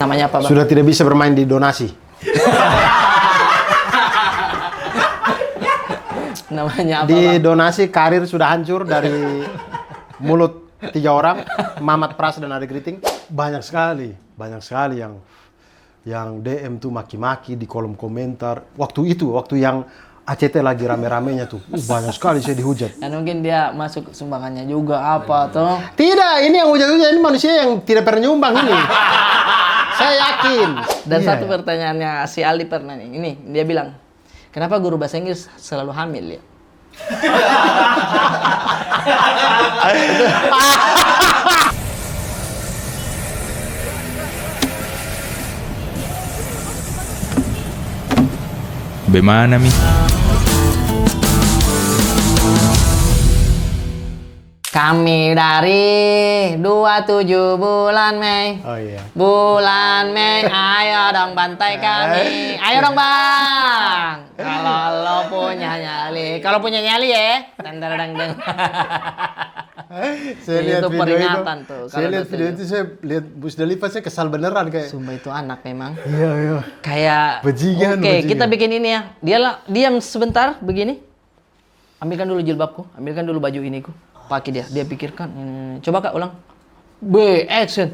Namanya apa, Bang? Sudah tidak bisa bermain di donasi. Namanya apa, Di Bang? donasi karir sudah hancur dari mulut 3 orang, Mamat Pras dan Ade Griting. Banyak sekali yang DM tuh maki-maki di kolom komentar. Waktu yang ACT lagi rame-ramenya tuh, banyak sekali saya dihujat. Dan mungkin dia masuk sumbangannya juga apa tuh? Tidak, ini yang hujat-hujat ini manusia yang tidak pernah nyumbang ini. Saya yakin. Dan Iya. satu pertanyaannya si Ali pernah nih. Ini dia bilang, kenapa guru bahasa Inggris selalu hamil ya? Bagaimana, Mi? Kami dari 27 bulan Mei. Oh iya. Bulan Mei, ayo dong bantai kami. Ayo dong bang. Kalau lo punya nyali, ya. Deng. Saya lihat Itu video peringatan itu. tuh, Saya kalau lihat bahasa video Inggris. itu, saya lihat Bus Dalifa, saya kesal beneran kayak. Sumpah itu anak memang. Iya. Kayak. Bajingan, Oke, bajingan. kita bikin ini ya. Diam sebentar begini. Ambilkan dulu jilbabku, ambilkan dulu baju iniku. Pakai dia. Dia pikirkan. Coba Kak ulang. B action.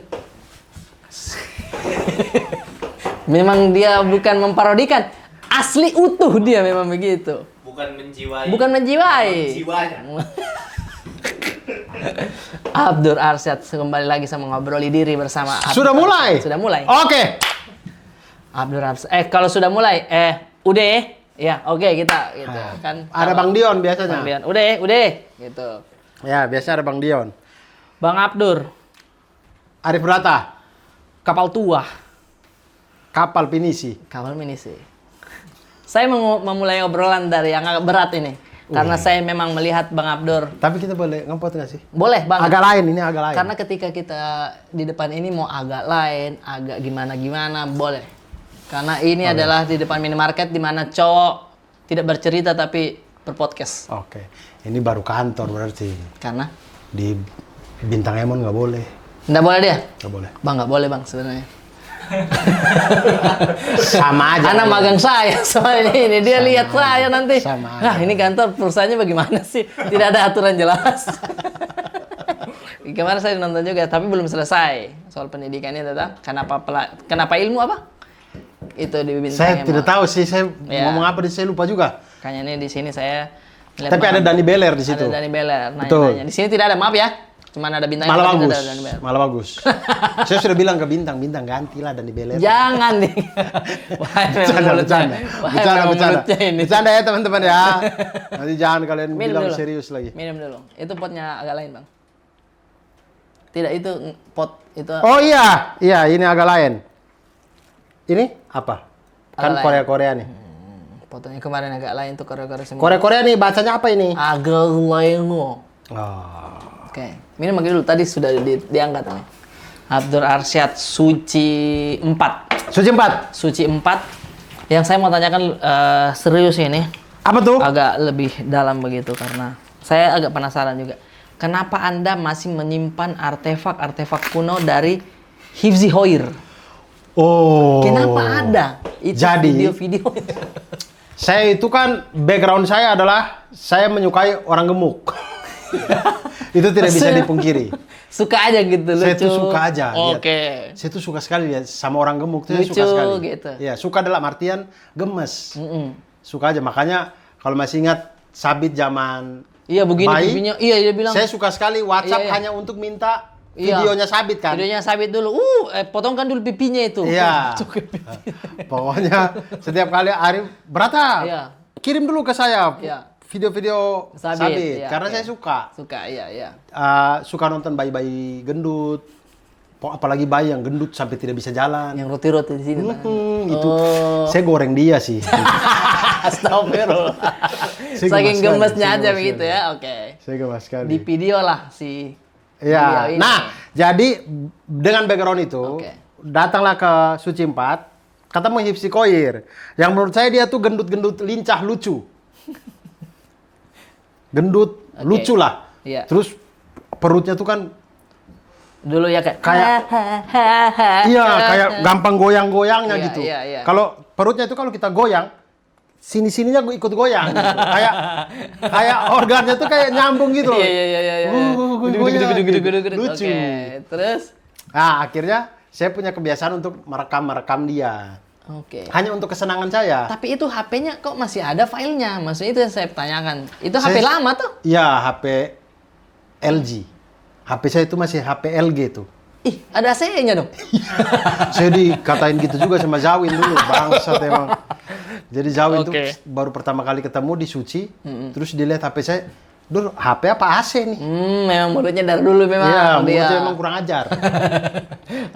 Memang dia bukan memparodikan. Asli utuh dia memang begitu. Bukan menjiwai. Bukan menjiwai. Jiwanya. Abdur Arsyad kembali lagi sama ngobroli diri bersama Abdur Sudah mulai? Arsyad. Sudah mulai. Oke. Abdur Arsyad. Kalau sudah mulai, udah ya, oke kita gitu kan. Ada Kalau- Bang Dion biasanya. Bang Dion. Udah gitu. Ya, biasa ada Bang Dion. Bang Abdur, Arif Brata, kapal tua, kapal pinisi. kapal mini sih. Saya mau memulai obrolan dari yang agak berat ini. Karena saya memang melihat Bang Abdur. Tapi kita boleh ngempot nggak sih? Boleh Bang. Agak lain, ini agak lain. Karena ketika kita di depan ini mau agak lain, agak gimana-gimana, boleh. Karena ini adalah di depan minimarket di mana cowok tidak bercerita tapi berpodcast. Oke. Ini baru kantor berarti. Karena Di Bintang Emon nggak boleh. nggak boleh dia. Nggak boleh. Bang nggak boleh Bang sebenarnya. Sama aja. Anak magang saya soalnya ini dia Sama lihat aja. saya nanti. Sama aja. Nah ini kantor perusahaannya bagaimana sih? Tidak ada aturan jelas. Kemarin saya nonton juga tapi belum selesai soal pendidikannya tentang kenapa ilmu apa? Itu di Bintang Saya Emon. tidak tahu sih, saya Ya. ngomong apa, saya lupa juga. Kayaknya ini di sini saya melihat Tapi ada Dani Beler di situ. Ada Dani Beler. Betul. Nanya-nanya. Di sini tidak ada, maaf ya. Cuman ada bintang Malah tapi bagus. tidak ada Dani Beler. Malah bagus. Saya sudah bilang ke Bintang gantilah Dani Beler. Jangan nih. Wah, Bercanda. mulutnya ini. Bercanda ya teman-teman ya. Nanti jangan kalian Minum bilang dulu. serius lagi. Minum dulu. Itu potnya agak lain, Bang. Tidak, itu pot itu Oh iya, ini agak lain. Ini apa? Kan Agak lain. Korea-Korea nih. potnya kemarin agak lain tuh Korea-Korea semua. Korea-Korea nih bacanya apa ini? Agak lain loh. Oh. Oke, minum lagi dulu. Tadi sudah diangkat nih. Abdur Arsyad Suci 4. Suci 4. Suci 4. Yang saya mau tanyakan serius ini. Apa tuh? Agak lebih dalam begitu karena saya agak penasaran juga. Kenapa Anda masih menyimpan artefak-artefak kuno dari Hifzi Hoir? Oh. Kenapa ada? Itu Jadi- video-video. Saya itu kan background saya adalah saya menyukai orang gemuk. Itu tidak bisa Maksudnya? dipungkiri. Suka aja gitu, lucu. Saya tuh suka aja. lihat. Oke. Saya tuh suka sekali lihat sama orang gemuk tuh saya Lucu suka sekali. gitu. Iya, suka dalam artian gemes. Mm-mm. Suka aja. Makanya kalau masih ingat Sabit zaman Iya begini bayi, pipinya. Iya dia bilang. saya suka sekali WhatsApp Iya, iya. hanya untuk minta Iya. videonya Sabit kan. Videonya sabit dulu. Potongkan dulu pipinya itu. Iya. Cukup pipi. Pokoknya setiap kali Arif Brata, Iya. kirim dulu ke saya Iya. video-video Sabit, Sabit, iya, karena oke. saya suka. Suka, iya. Suka nonton bayi-bayi gendut, apalagi bayi yang gendut sampai tidak bisa jalan. Yang roti-roti di sini. Bang. Itu Oh. saya goreng dia sih. Astagfirullah. Saya Saking gemas sekali, gemesnya saya aja gemas begitu sekali. ya. Oke. Saya gemas sekali. Di video lah si Ya. beliau ini. Nah, jadi dengan background itu Oke. datanglah ke Suci 4, ketemu Hifzi Koir. Yang menurut saya dia tuh gendut-gendut lincah lucu. Gendut Oke. lucu lah. Iya. Terus perutnya tuh kan Dulu ya kayak Iya, kayak gampang goyang-goyangnya Iya, gitu. iya, iya. Kalau perutnya itu kalau kita goyang, sini-sininya gue ikut goyang gitu. Kayak organnya tuh kayak nyambung gitu loh. Iya. Gue goyang. Gudu. Lucu. Oke, terus? Nah, akhirnya saya punya kebiasaan untuk merekam dia. Oke. Hanya untuk kesenangan saya. Tapi itu HP-nya kok masih ada filenya? Maksudnya itu yang saya tanyakan. Itu HP lama tuh? Iya, HP LG. HP saya itu masih HP LG tuh. Ih, ada AC-nya dong? Saya dikatain gitu juga sama Zawin dulu, bangsat emang. Jadi Zawin tuh Oke. baru pertama kali ketemu di Suci, terus dilihat HP saya, "Dur, HP apa AC nih?" Memang mulutnya dari dulu memang. Iya, dia. mulutnya emang kurang ajar.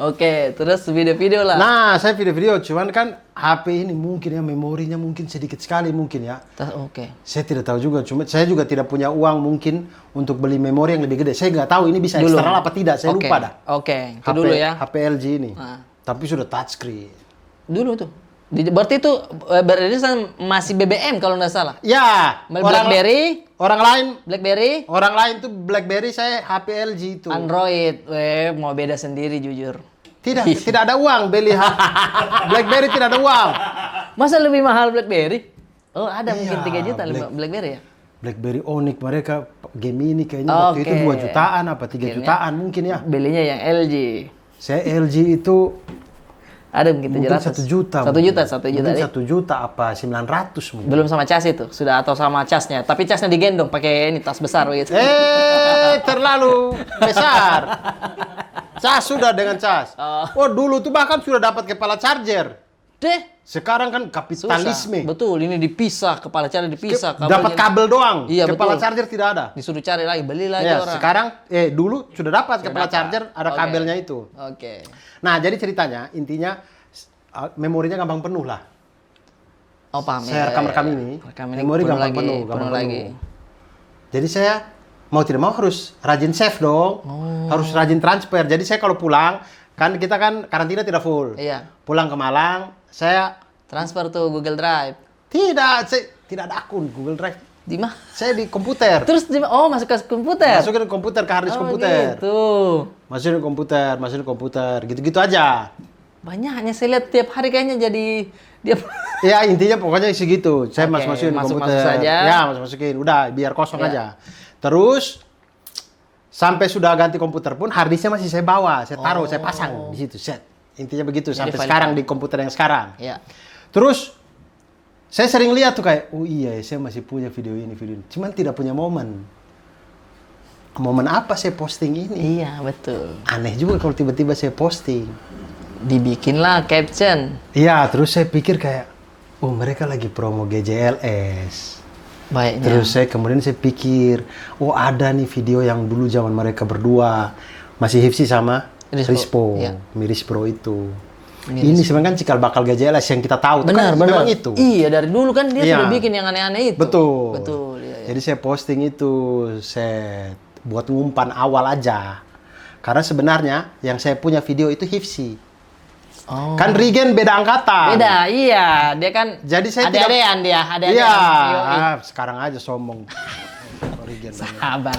Oke, terus video-video lah. Nah, saya video-video, cuman kan HP ini mungkin ya memorinya mungkin sedikit sekali mungkin ya. Oke. Saya tidak tahu juga, cuma saya juga tidak punya uang mungkin untuk beli memori yang lebih gede. Saya nggak tahu ini bisa Dulu. eksternal apa tidak, saya Oke. lupa dah. Oke, itu dulu ya. HP LG ini. Nah. Tapi sudah touchscreen. Dulu tuh. Berarti itu beririsan masih BBM kalau nggak salah. Ya, BlackBerry, orang lain tuh BlackBerry, saya HP LG itu. Android. Mau beda sendiri jujur. Tidak ada uang beli BlackBerry, tidak ada uang. Masa lebih mahal BlackBerry? Oh, ada mungkin Iya, 3 juta BlackBerry ya? BlackBerry Onyx mereka game ini kayaknya waktu itu 2 jutaan apa 3 jutaan mungkin ya. Belinya yang LG. Saya LG itu Ada mungkin mungkin 700. 1 juta. 1 juta, 1 juta. Mungkin deh. 1 juta apa 900 mungkin. Belum sama cas itu, sudah atau sama casnya. Tapi casnya digendong pakai ini tas besar gitu. Terlalu besar. Cas sudah dengan cas. Oh, dulu tuh bahkan sudah dapat kepala charger. Deh, Sekarang kan susah. kapitalisme. Betul, ini dipisah, kepala charger dipisah. Dapat kabel doang. Iya, Kepala betul. charger tidak ada. Disuruh cari lagi, beli lagi Ya, orang. sekarang dulu sudah dapat kepala dapat. charger, ada Oke. kabelnya itu. Oke. Nah, jadi ceritanya intinya memorinya gampang penuh lah. Oh, paham. Saya rekam-rekam ini, memori gampang penuh, gampang penuh. Jadi saya mau tidak mau harus rajin save dong. Harus rajin transfer. Jadi saya kalau pulang, kan kita kan karantina tidak full. Iya. Pulang ke Malang, saya Transfer tuh Google Drive. saya tidak ada akun Google Drive. Di mana? Saya di komputer. Terus masuk ke komputer. Masukin ke komputer, ke harddisk komputer. Gitu. Masukin ke komputer, gitu-gitu aja. Banyak hanya saya lihat tiap hari kayaknya jadi dia Ya intinya pokoknya segitu. Saya Oke, masukin masuk komputer. saja. Ya masukin. Udah biar kosong Ya. aja. Terus sampai sudah ganti komputer pun harddisknya masih saya bawa, saya taruh, saya pasang di situ. Set. Intinya begitu sampai file sekarang file. di komputer yang sekarang. Ya. Terus saya sering lihat tuh kayak, oh iya saya masih punya video ini. Cuman tidak punya momen. Momen apa saya posting ini? Iya, betul. Aneh juga kalau tiba-tiba saya posting. Dibikinlah caption. Iya, terus saya pikir kayak, oh mereka lagi promo GJLS. Baiknya. Terus kemudian saya pikir, oh ada nih video yang dulu zaman mereka berdua. Masih Hipsi sama Rispo. Iya. Miris Pro itu. Ini sebenarnya kan cikal bakal GJLS yang kita tahu. Benar, kan, benar. memang itu. Iya, dari dulu kan dia Iya. sudah bikin yang aneh-aneh itu. Betul. Betul, iya. Jadi saya posting itu, saya buat ngumpan awal aja. Karena sebenarnya yang saya punya video itu Hipsi. Oh. Kan Regen beda angkatan. Beda, iya. Dia kan Jadi saya ada-adaan dia, ada-adaan. Iya, Yoi. sekarang aja sombong. Regen. Sabar.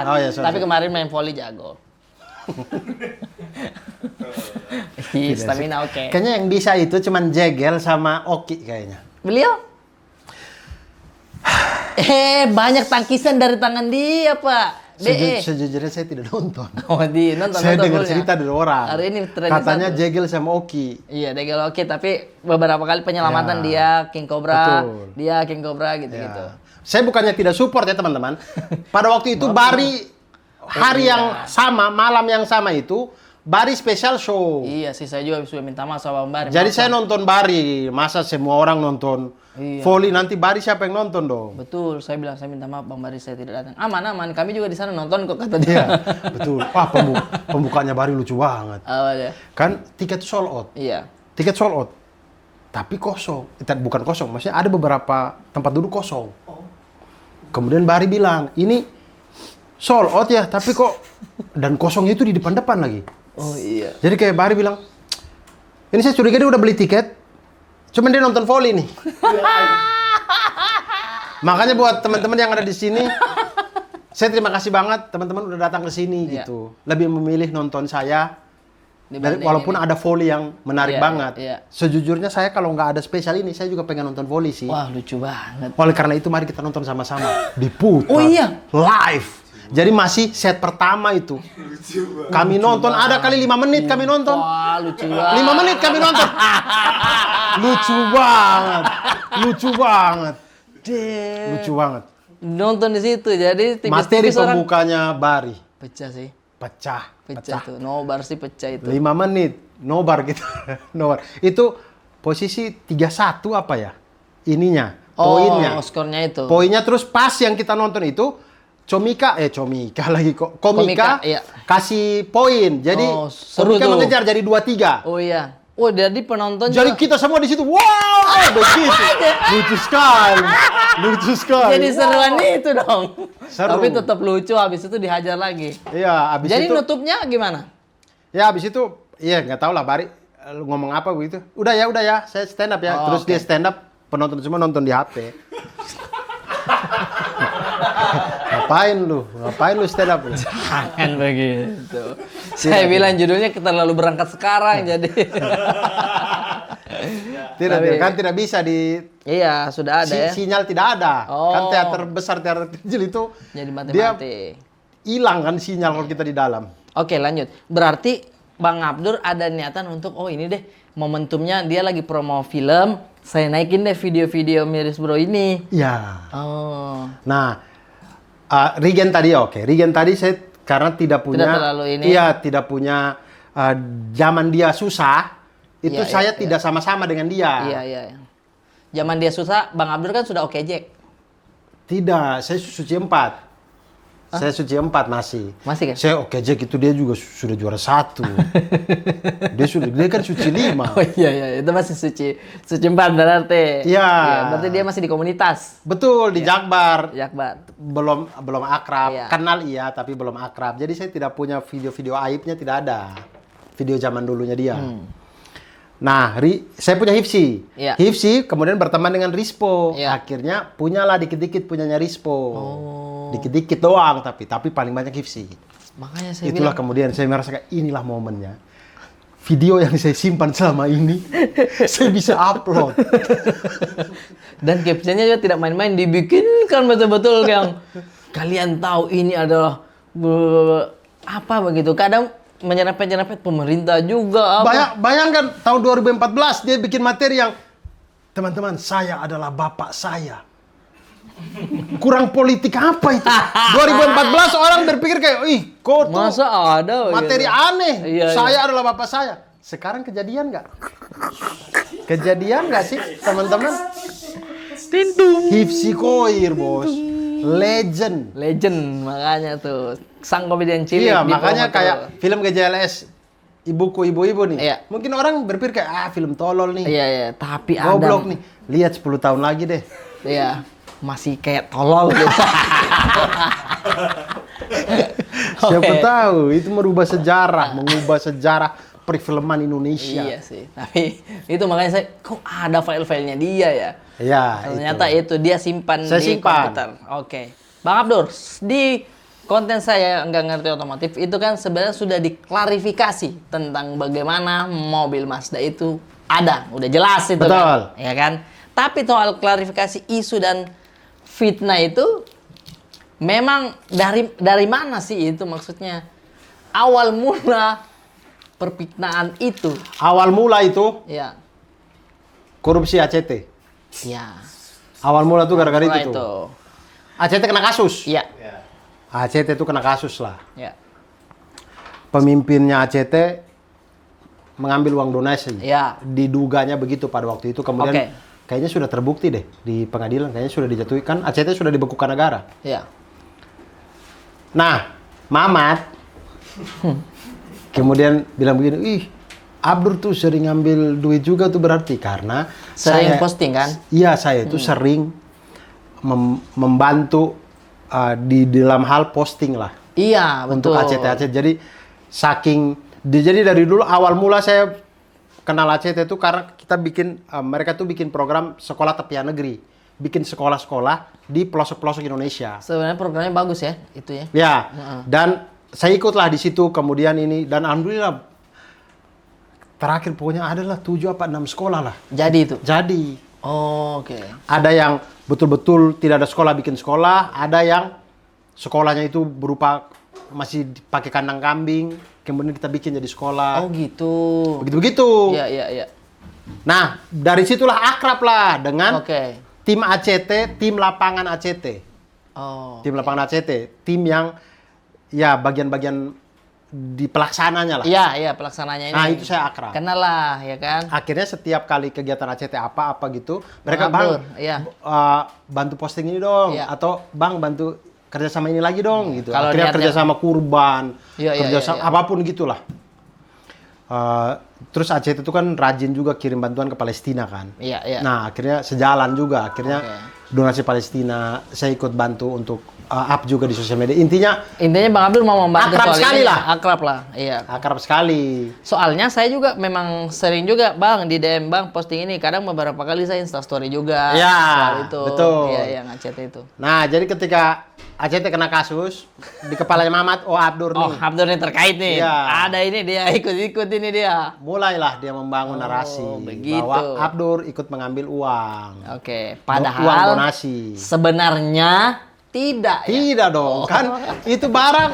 Oh, iya, sorry. Tapi kemarin main volley jago. Stamina oke. Kayaknya yang bisa itu cuman Jegel sama Oki kayaknya. Beliau? Banyak tangkisan dari tangan dia, Pak. Sejujurnya saya tidak nonton. Oh, di nonton. Saya dengar fullnya. cerita dari orang. Hari ini trending Katanya satu. Jegel sama Oki. Iya, Degel oke, tapi beberapa kali penyelamatan Ya. dia King Cobra, Betul. dia King Cobra gitu-gitu. Ya. Saya bukannya tidak support ya teman-teman. Pada waktu itu Bari hari yang sama, malam yang sama itu Bari special show. Iya sih, saya juga sudah minta maaf sama Bang Bari. Jadi Maaf, saya Bang. nonton Bari, masa semua orang nonton Iya. volley, nanti Bari siapa yang nonton dong? Betul, saya bilang saya minta maaf Bang Bari saya tidak datang. Aman, kami juga di sana nonton kok kata Iya, dia. betul. Wah, pembukanya Bari lucu banget. Apa dia? Kan tiket sold out. Iya. Tiket sold out. Tapi kosong. Bukan kosong, maksudnya ada beberapa tempat duduk kosong. Kemudian Bari bilang, ini sold out ya, tapi kok dan kosong itu di depan-depan lagi. Oh iya. Jadi kayak Bari bilang, ini saya curiga dia udah beli tiket, cuman dia nonton volley nih. Makanya buat teman-teman yang ada di sini, saya terima kasih banget teman-teman udah datang ke sini Iya. gitu. Lebih memilih nonton saya. Dibanding Walaupun ini. ada volley yang menarik Iya, banget. iya. Sejujurnya saya kalau nggak ada spesial ini, saya juga pengen nonton volley sih. Wah, lucu banget. Oleh karena itu mari kita nonton sama-sama. Diputar. Oh iya. Live. Jadi masih set pertama itu. Kami nonton, ada kali 5 menit kami nonton. Wah, lucu banget. 5 menit kami nonton. Lucu banget. Lucu banget. Lucu banget. Nonton di situ, jadi Materi tipis-tipis orang pembukanya Bari. pecah sih. Pecah. Pecah tuh. Nobar sih pecah itu. 5 menit. Nobar kita. Nobar. Itu posisi 3-1 apa ya? Ininya. Poinnya. Oh, skornya itu. Poinnya terus pas yang kita nonton itu Comika lagi kok. Komika Iya. kasih poin. Jadi Oh, seru Komika tuh. mengejar jadi 2-3. Oh iya. Oh, jadi penonton Jadi juga kita semua di situ. Wow, begitu. Lucu sekali. Lucu sekali. jadi seruan itu dong. Seru. Tapi tetap lucu, habis itu dihajar lagi. Iya, habis Jadi itu nutupnya gimana? ya habis itu iya nggak tahu lah Bari ngomong apa begitu. Udah ya, saya stand up ya. Oh, Terus oke. dia stand up, penonton semua nonton di HP. Ngapain lu stand up? Jangan begitu. Saya bilang judulnya kita lalu berangkat sekarang jadi. Tidak bisa di Iya, sudah ada ya. sinyal tidak ada. Oh. Kan teater besar, teater kecil itu Jadi dia mati-mati. hilang kan sinyal kalau kita di dalam. Oke, lanjut. Berarti Bang Abdur ada niatan untuk ini deh, momentumnya dia lagi promo film, saya naikin deh video-video Miris Bro ini. Ya. Oh. Nah, Regen tadi oke. Regen tadi saya karena tidak punya terlalu ini. Iya, tidak punya zaman dia susah. Itu Iya, saya iya, tidak sama-sama dengan dia. Iya. Zaman dia susah, Bang Abdur kan sudah oke Jack. Tidak, saya suci 4. Saya suci 4 masih. Masih kan? Saya oke Jack itu dia juga sudah juara 1. dia kan suci 5. Oh iya, itu masih suci 4 berarti. Iya. Berarti dia masih di komunitas. Betul, di Jakbar. Jakbar. Belum akrab. Iya. Kenal iya, tapi belum akrab. Jadi saya tidak punya video-video aibnya, tidak ada. Video zaman dulunya dia. Nah, saya punya Hifsi. Iya. Hifsi kemudian berteman dengan Rispo. Iya. Akhirnya punyalah dikit-dikit punyanya Rispo. Oh. Dikit-dikit doang, tapi paling banyak Hifsi. Makanya saya Itulah bilang, kemudian saya merasa kayak inilah momennya. Video yang saya simpan selama ini, saya bisa upload. dan captionnya juga tidak main-main, dibikinkan betul-betul yang kalian tahu ini adalah apa begitu. Kadang menyerempet pemerintah juga. Apa. Bayangkan tahun 2014 dia bikin materi yang teman-teman saya adalah bapak saya. Kurang politik apa itu? 2014 orang berpikir kayak, ih, kok tuh Masa ada materi begitu? aneh. Iya, Saya adalah bapak saya. Sekarang kejadian nggak? Kejadian nggak sih, teman-teman? Hifsi Koir, bos. Legend. Legend, makanya tuh. Sang komedian cilik. Iya, di makanya promo tuh. kayak film GJLS Ibuku Ibu-Ibu nih. Iya. Mungkin orang berpikir kayak, film tolol nih. Iya, tapi Goblok ada. nih. Lihat 10 tahun lagi deh. Iya, masih kayak tolol gitu. Siapa Oke. tahu itu merubah sejarah, mengubah sejarah perfilman Indonesia. Iya sih, tapi itu makanya saya, kok ada file-filenya dia ya? Iya, Ternyata itu dia simpan Saya di simpan. komputer. Oke. Bang Abdur, di konten saya nggak ngerti otomotif itu kan sebenarnya sudah diklarifikasi tentang bagaimana mobil Mazda itu ada, udah jelas itu Betul. kan, ya kan? Tapi soal klarifikasi isu dan fitnah itu memang dari mana sih itu maksudnya? Awal mula perfitnaan itu, Awal mula itu ya, korupsi ACT. ya. Awal mula tuh gara-gara Mulai itu tuh. ACT kena kasus. Iya, ACT itu kena kasus lah. ya, Pemimpinnya ACT mengambil uang donasi. ya. Diduganya begitu pada waktu itu. Kemudian Oke. kayaknya sudah terbukti deh di pengadilan. Kayaknya sudah dijatuhi. Kan ACT sudah dibekukan negara. Ya. Nah, Mamat kemudian bilang begini, ih, Abdur tuh sering ngambil duit juga tuh berarti karena Sering saya- posting kan? Iya, saya itu sering membantu di dalam hal posting lah Iya, untuk betul. ACT. Jadi jadi dari dulu awal mula saya kenal ACT itu karena kita bikin mereka tuh bikin program sekolah tepian negeri. bikin sekolah-sekolah di pelosok-pelosok Indonesia. Sebenarnya programnya bagus ya, itu ya. Ya, dan saya ikutlah di situ, kemudian ini, dan alhamdulillah terakhir pokoknya adalah 7 apa 6 sekolah lah. Jadi itu. Jadi Oh, oke. ada yang betul-betul tidak ada sekolah bikin sekolah, ada yang sekolahnya itu berupa masih pakai kandang kambing, kemudian kita bikin jadi sekolah. Oh gitu. Begitu-begitu. Iya, iya, iya. Nah, dari situlah akrab lah dengan Oke. tim ACT, tim lapangan ACT. Oh. Tim lapangan ACT, tim yang ya bagian-bagian di pelaksananya lah. Iya, iya pelaksananya ini. Nah, itu saya akrab. Kenal lah, ya kan? Akhirnya setiap kali kegiatan ACT apa-apa gitu, mereka Abdur, bang, iya. bantu posting ini dong, Iya. atau bang bantu kerjasama ini lagi dong, gitu. Kalau Akhirnya niatnya- kerjasama kurban, Iya, iya, kerjasama iya, iya. apapun gitulah. Terus ACT itu kan rajin juga kirim bantuan ke Palestina kan. Iya, iya. Nah, akhirnya sejalan juga. Akhirnya donasi Palestina, saya ikut bantu untuk up juga di sosial media. Intinya Intinya Bang Abdul mau membantu Akrab soal sekali ini. lah. Akrab lah, iya. akrab sekali. Soalnya saya juga memang sering juga Bang di DM Bang posting ini. Kadang beberapa kali saya Instastory juga. Iya, soal itu. betul. Iya, yang ACT itu. Nah, jadi ketika ACT kena kasus, di kepalanya Mamat, oh Abdur Oh, nih. Abdur ini terkait nih. Iya. Ada ini dia, ikut-ikut ini dia. Mulailah dia membangun narasi begitu. bahwa Abdur ikut mengambil uang. Oke, Uang padahal donasi. sebenarnya tidak ya? Tidak dong, kan itu barang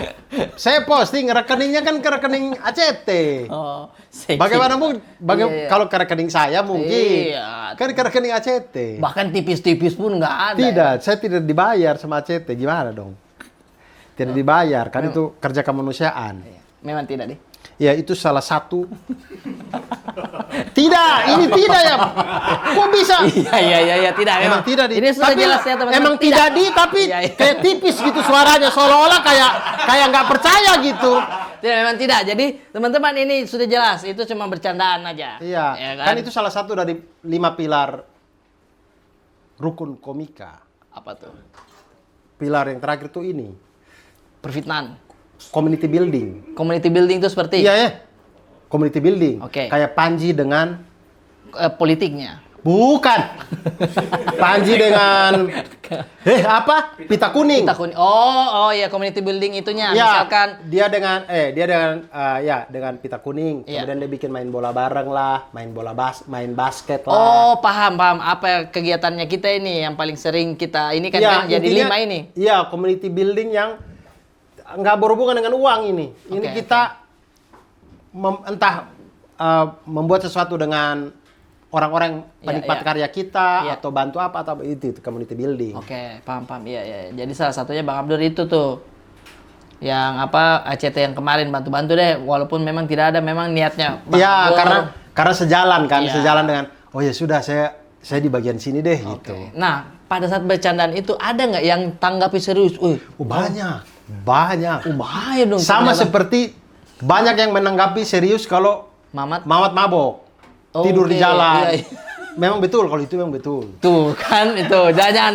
saya posting rekeningnya kan ke rekening ACT. Oh, saya Bagaimana kira- bu? Iya, iya. Kalau ke rekening saya mungkin, Iya. kan ke rekening ACT. Bahkan tipis-tipis pun nggak ada. Tidak, ya? saya tidak dibayar sama ACT. Gimana dong? Tidak dibayar, kan itu kerja kemanusiaan. Memang tidak deh. Ya itu salah satu. Tidak, ini tidak ya. Kok bisa? Iya, tidak. Emang tidak di. Ini sudah tapi jelas ya teman-teman. emang tidak di, tapi Iya, iya. kayak tipis gitu suaranya, seolah-olah kayak nggak percaya gitu. Tidak, memang tidak. Jadi teman-teman ini sudah jelas. Itu cuma bercandaan aja. Iya, Ya kan itu salah satu dari 5 pilar rukun komika. Apa tuh? Pilar yang terakhir tuh ini, Perfitnahan. community building. Community building itu seperti Iya ya, community building. Oke. Kayak Panji dengan politiknya. bukan. Panji dengan apa? Pita kuning. Kita oh ya community building itunya. Ya, Misalkan dia dengan pita kuning. Iya. Kemudian dia bikin main bola bareng lah, main basket lah. oh paham apa kegiatannya kita ini yang paling sering kita ini kan Iya, kan jadi intinya- 5 ini. Iya, community building yang nggak berhubungan dengan uang ini. Ini Oke, kita membuat sesuatu dengan orang-orang penikmat iya. karya kita Iya. atau bantu apa atau itu community building. Oke, paham. Iya. Jadi salah satunya Bang Abdur itu tuh. Yang apa ACT yang kemarin bantu-bantu deh walaupun memang tidak ada memang niatnya Bang Iya, Abdur. karena sejalan kan, Iya. sejalan dengan oh ya sudah saya di bagian sini deh Oke. gitu. Nah, pada saat bercandaan itu ada nggak yang tanggapi serius? Banyak. Bahaya dong. Sama ternyata. seperti banyak yang menanggapi serius kalau Mamat. Mamat mabok, Oh, tidur di oke. jalan. Iya, iya. Memang betul, kalau itu memang betul. Tuh kan itu. Jangan.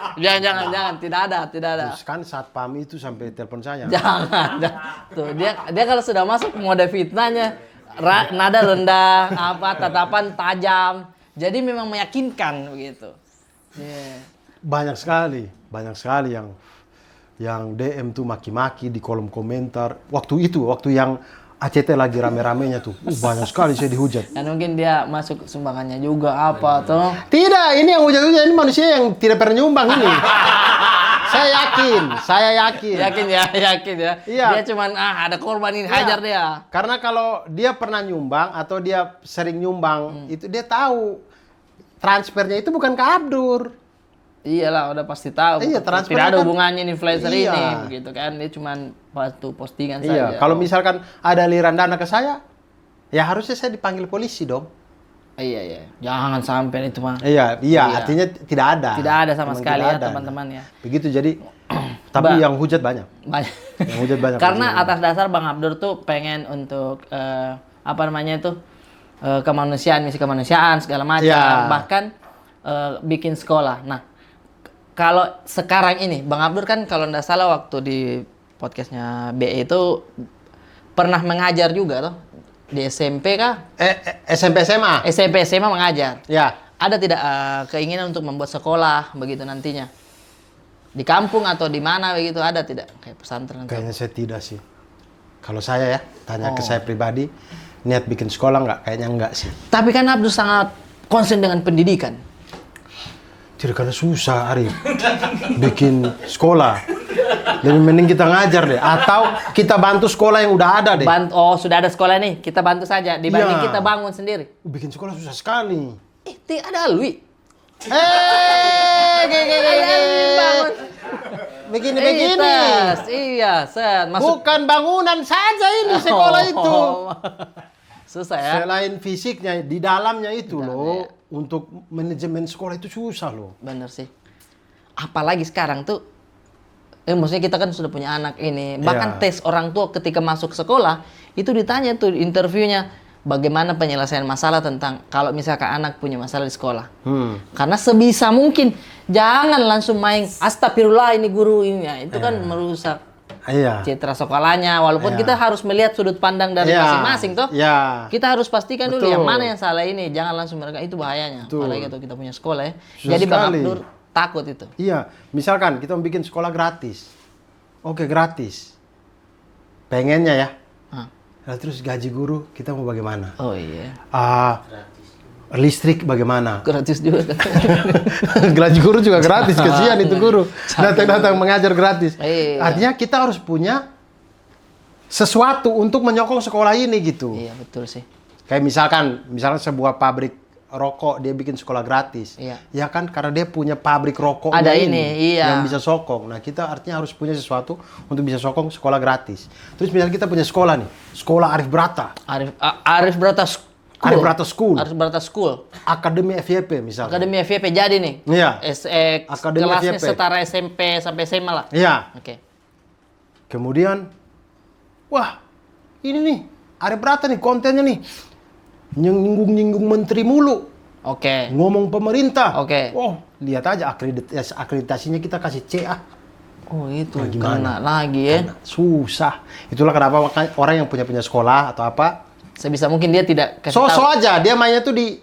Jangan. Tidak ada. Terus kan satpam itu sampai telepon saya. Jangan. Tuh dia kalau sudah masuk mode fitnahnya nada rendah, tatapan tajam. Jadi memang meyakinkan begitu. Yeah. Banyak sekali yang DM tuh maki-maki di kolom komentar. Waktu yang ACT lagi rame-ramenya tuh, banyak sekali saya dihujat. Dan mungkin dia masuk sumbangannya juga apa tuh. Tidak, ini yang hujat-hujat ini manusia yang tidak pernah nyumbang ini. Saya yakin. Yakin ya. Iya. Dia cuman ada korban ini hajar dia. Karena kalau dia pernah nyumbang atau dia sering nyumbang, itu dia tahu transfernya itu bukan ke Abdur. Iyalah, udah pasti tahu. Iya, transfer tidak ada kan- hubungannya influencer Iya. ini begitu kan. Dia cuman bantu postingan Iya, saja. kalau misalkan ada aliran dana ke saya, ya harusnya saya dipanggil polisi dong. Iya. Jangan sampai itu mah. Iya, Iya. artinya tidak ada. Tidak ada sama Memang sekali tidak ya ada. teman-teman ya. Begitu jadi, tapi yang hujat banyak. Banyak. Yang hujat banyak. Karena atas dasar Bang Abdur tuh pengen untuk kemanusiaan, misi kemanusiaan segala macam, Iya. bahkan bikin sekolah. Nah, kalau sekarang ini Bang Abdur kan kalau nggak salah waktu di podcastnya BE itu pernah mengajar juga tuh di SMP kah? SMP SMA. SMP SMA mengajar. Ya, ada tidak keinginan untuk membuat sekolah begitu nantinya? Di kampung atau di mana begitu, ada tidak kayak pesantren? Kayaknya saya tidak sih. Kalau saya ya, tanya ke saya pribadi, niat bikin sekolah nggak? Kayaknya nggak sih. Tapi kan Abdul sangat konsen dengan pendidikan. Tidak, karena susah, Arif. Bikin sekolah. Lebih mending kita ngajar deh. Atau kita bantu sekolah yang udah ada deh. Sudah ada sekolah nih, kita bantu saja. Dibanding Iya. kita bangun sendiri. Bikin sekolah susah sekali. Ada Alwi. Bangun. Begini-begini. Iya, set. Bukan bangunan saja ini sekolah itu. Susah ya. Selain fisiknya, di dalamnya itu loh. Untuk manajemen sekolah itu susah loh. Bener sih. Apalagi sekarang tuh, maksudnya kita kan sudah punya anak ini. Bahkan Iya. tes orang tua ketika masuk sekolah, itu ditanya tuh interviewnya, bagaimana penyelesaian masalah tentang kalau misalkan anak punya masalah di sekolah. Karena sebisa mungkin, jangan langsung main, astagfirullah ini guru ini. Ya, itu kan merusak Iya. citra sekolahnya. Walaupun kita harus melihat sudut pandang dari Iya. masing-masing toh. Iya. Kita harus pastikan dulu Betul. yang mana yang salah ini. Jangan langsung mereka, itu bahayanya. Betul. Apalagi kalau kita punya sekolah ya. Susah Jadi Bang sekali. Abdur takut itu. Iya, misalkan kita mau bikin sekolah gratis. Oke, gratis. Pengennya ya. Hah. Nah, terus gaji guru kita mau bagaimana? Oh iya. Listrik bagaimana? Gratis juga kan. Gaji guru juga gratis, kasihan itu guru. Datang-datang mengajar gratis. Iya. Artinya kita harus punya sesuatu untuk menyokong sekolah ini gitu. Iya betul sih. Kayak misalkan sebuah pabrik rokok dia bikin sekolah gratis. Iya. Ya kan karena dia punya pabrik rokok Ada ini, iya. yang bisa sokong. Nah, kita artinya harus punya sesuatu untuk bisa sokong sekolah gratis. Terus misalnya kita punya sekolah nih, sekolah Arif Brata, Arif Brata School. Arif Brata School, Arif Brata School. Akademi FYP misalnya. Akademi FYP jadi nih. Iya. Akademi Kelasnya FYP. setara SMP sampai SMA lah. Iya. Oke. Kemudian, wah, ini nih Arif Brata nih kontennya nih nyinggung-nyinggung menteri mulu. Oke. Ngomong pemerintah. Oke. Oh, lihat aja akreditasinya kita kasih C ah. Oh itu Nah, gimana? kena lagi ya. Susah. Itulah kenapa makanya orang yang punya sekolah atau apa, Sebisa mungkin dia tidak kasih so tahu. aja dia mainnya tuh di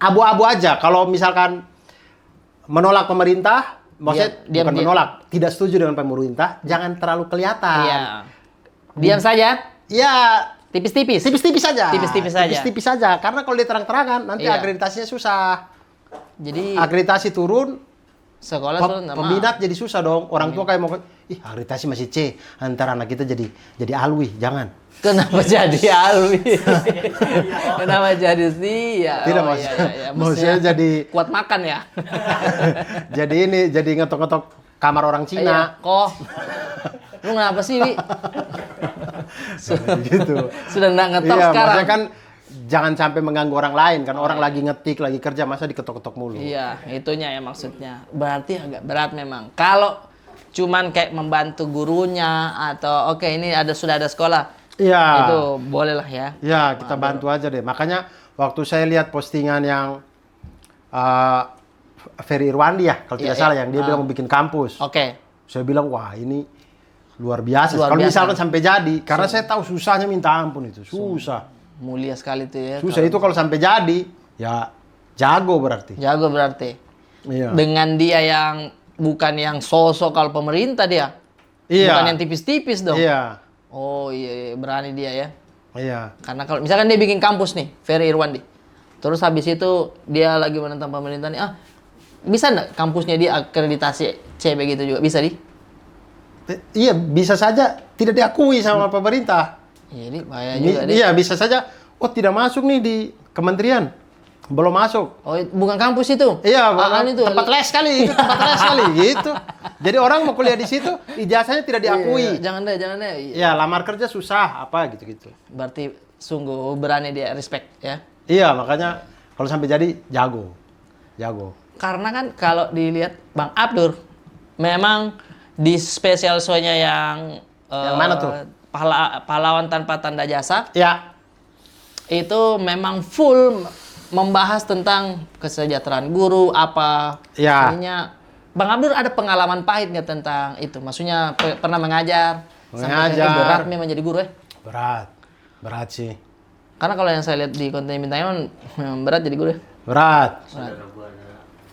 abu-abu aja. Kalau misalkan menolak pemerintah, maksudnya Diam, bukan diam. menolak, tidak setuju dengan pemerintah, jangan terlalu kelihatan. Iya. Diam saja. Ya, Tipis-tipis. tipis-tipis saja. Tipis-tipis saja. Tipis-tipis saja. Karena kalau dia terang-terangan, nanti Iya. akreditasinya susah. Jadi Akreditasi turun, sekolah sudah nggak mau. peminat jadi susah dong. Orang tua kayak mau, akreditasi masih C, antar anak kita jadi alwi, jangan. Kenapa jadi Alwi? Kenapa jadi Sia? Tidak, Oh, maksudnya Maksudnya jadi kuat makan ya? jadi ngetok-ngetok kamar orang Iya. Cina. Kok? Lu kenapa sih, Wi? Gitu. Sudah nggak ngetok Iya, sekarang. maksudnya kan jangan sampai mengganggu orang lain kan, orang lagi ngetik, lagi kerja, masa diketok-ketok mulu. Iya, itunya ya maksudnya. Berarti agak berat memang. Kalau cuman kayak membantu gurunya atau oke ini sudah ada sekolah. Iya. Itu boleh lah ya. Ya, kita bantu aja deh. Makanya waktu saya lihat postingan yang Ferry Irwandi ya, kalau tidak Iya, salah, iya. yang dia bilang mau bikin kampus. Oke. Saya bilang, wah ini luar biasa. Luar Kalau biasa. misalkan sampai jadi, karena saya tahu susahnya minta ampun itu. Susah. Mulia sekali tuh ya. Susah itu kalau sampai jadi, ya jago berarti. Jago berarti. Iya. Dengan dia yang bukan yang sosok kalau pemerintah dia. Iya. Bukan yang tipis-tipis dong. Iya. Oh iya, berani dia ya. Iya. Karena kalau misalkan dia bikin kampus nih, Ferry Irwandi. Terus habis itu dia lagi menentang pemerintah nih, bisa nggak kampusnya dia akreditasi C begitu juga? Bisa di? Iya, bisa saja tidak diakui sama pemerintah. Jadi bahaya juga deh. Iya, bisa saja. Oh, tidak masuk nih di kementerian. Belum masuk. Oh, bukan kampus itu? Iya, itu. tempat les kali, itu tempat les kali, gitu. Jadi orang mau kuliah di situ, ijazahnya tidak diakui. Iya, jangan deh. Ya, lamar kerja susah, apa gitu-gitu. Berarti sungguh berani dia, respect ya. Iya, makanya kalau sampai jadi jago. Karena kan kalau dilihat Bang Abdur, memang di special show-nya yang mana tuh? Pahlawan Tanpa Tanda Jasa, Ya, itu memang full membahas tentang kesejahteraan guru, apa. Ya. Ininya. Bang Abdur ada pengalaman pahit nggak tentang itu? Maksudnya pernah mengajar, sampai Mengajar. berat memang jadi guru ya? berat sih. Karena kalau yang saya lihat di konten Bintang Emon, memang berat jadi guru ya? Berat.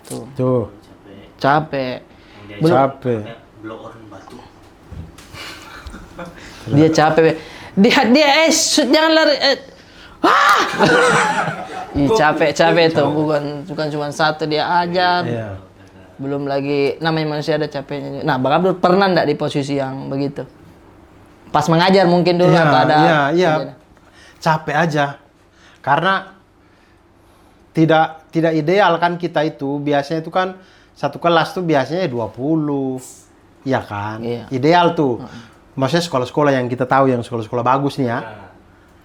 Tuh. Capek. Capek. Blok orang batu. Dia capek. Dia jangan lari. Ih, capek tuh, bukan cuma satu dia ajar. Iya. Belum lagi namanya manusia ada capeknya. Nah, Bang Abdul pernah enggak di posisi yang begitu? Pas mengajar mungkin dulu Iya, atau ada iya. Capek aja. Karena tidak ideal kan kita itu. Biasanya itu kan satu kelas tuh biasanya 20. Iya kan? Iya. Ideal tuh. Maksudnya sekolah-sekolah yang kita tahu yang sekolah-sekolah bagus nih ya.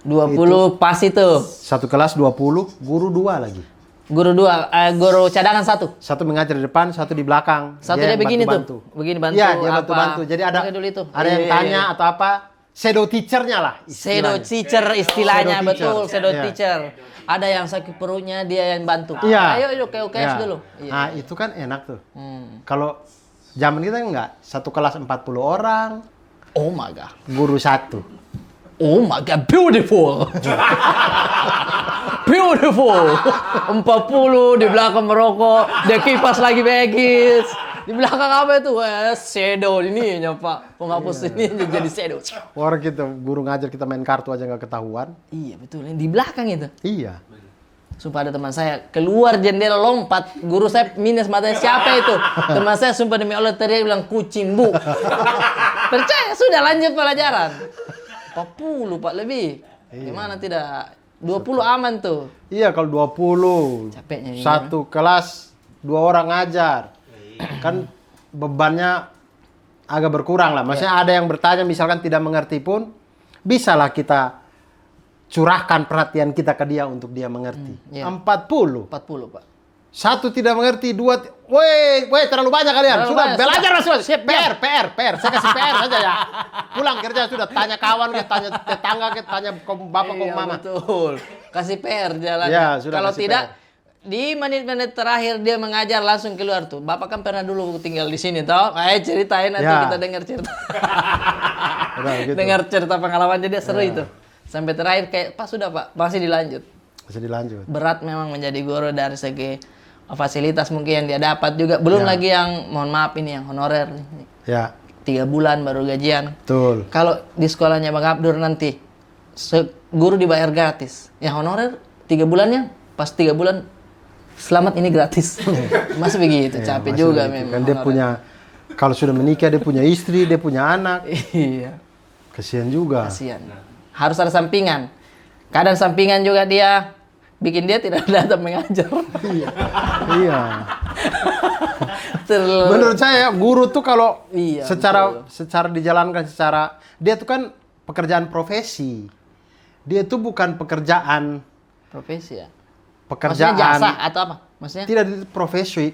20 pas itu. Satu kelas 20, guru 2 lagi. Guru 2, guru cadangan 1. Satu mengajar di depan, satu di belakang. Satu dia begini bantu-bantu. tuh. Begini bantu. Iya, dia apa. bantu-bantu. Jadi ada Pakai dulu itu. ada yang Iya. tanya atau apa, shadow teacher-nya lah. Shadow istilahnya. teacher istilahnya, Shadow teacher. betul, shadow Iya. teacher. Ada yang sakit perutnya, dia yang bantu. Iya. Ayo UKS Iya. dulu. Iya. Nah, itu kan enak tuh. Hmm. Kalau zaman kita enggak, satu kelas 40 orang, Oh my god. guru 1. Oh my god, beautiful. Beautiful. 40 di belakang merokok, dia kipas lagi begis. Di belakang apa itu? Shadow ini Pak. Penghapus ini jadi shadow. Orang kita guru ngajar kita main kartu aja nggak ketahuan. Iya betul, di belakang itu. Iya. Sumpah ada teman saya keluar jendela lompat, guru saya minus matanya, siapa itu? Teman saya sumpah demi Allah teriak bilang kucing bu. Percaya sudah lanjut pelajaran. 40 Pak lebih. Gimana tidak? 20 aman tuh. Iya kalau 20. Capeknya ini. Satu kelas 2 orang ngajar. Kan bebannya agak berkurang lah. Maksudnya ada yang bertanya misalkan tidak mengerti pun bisalah kita curahkan perhatian kita ke dia untuk dia mengerti. iya. 40. 40 Pak. Satu tidak mengerti, dua, woi, terlalu banyak kalian. Terlalu Sudah banyak, belajar sudah. mas. Siap, PR. Saya kasih PR saja ya. Pulang kerja sudah tanya kawan, tanya tetangga, tanya bapak, Iya, mama. betul. Kasih PR jalan. Ya, sudah Kalau kasih tidak PR. di menit-menit terakhir dia mengajar langsung keluar tuh. Bapak kan pernah dulu tinggal di sini toh. Ceritain nanti Ya. kita dengar cerita. Udah, gitu. Dengar cerita pengalaman jadi seru itu. Sampai terakhir kayak Pak sudah Pak, masih dilanjut. Bisa dilanjut. Berat memang menjadi guru dari segi fasilitas mungkin yang dia dapat juga. Belum Ya. lagi yang mohon maaf ini yang honorer nih. Ya, 3 bulan baru gajian. betul. Kalau di sekolahnya Bang Abdur nanti guru dibayar gratis. Yang honorer 3 bulannya pas 3 bulan selamat ini gratis. Masih begitu, Ya, capek masih juga begitu. memang. Kan dia honorer. punya, kalau sudah menikah dia punya istri, dia punya anak. Iya, Kasihan juga. kasihan. Harus ada sampingan. Kadang sampingan juga dia bikin dia tidak datang mengajar. Iya. Terlalu Menurut saya guru tuh kalau Iya, secara dijalankan secara dia tuh kan pekerjaan profesi. Dia tuh bukan pekerjaan profesi ya. Maksudnya pekerjaan jasa atau apa? Maksudnya? tidak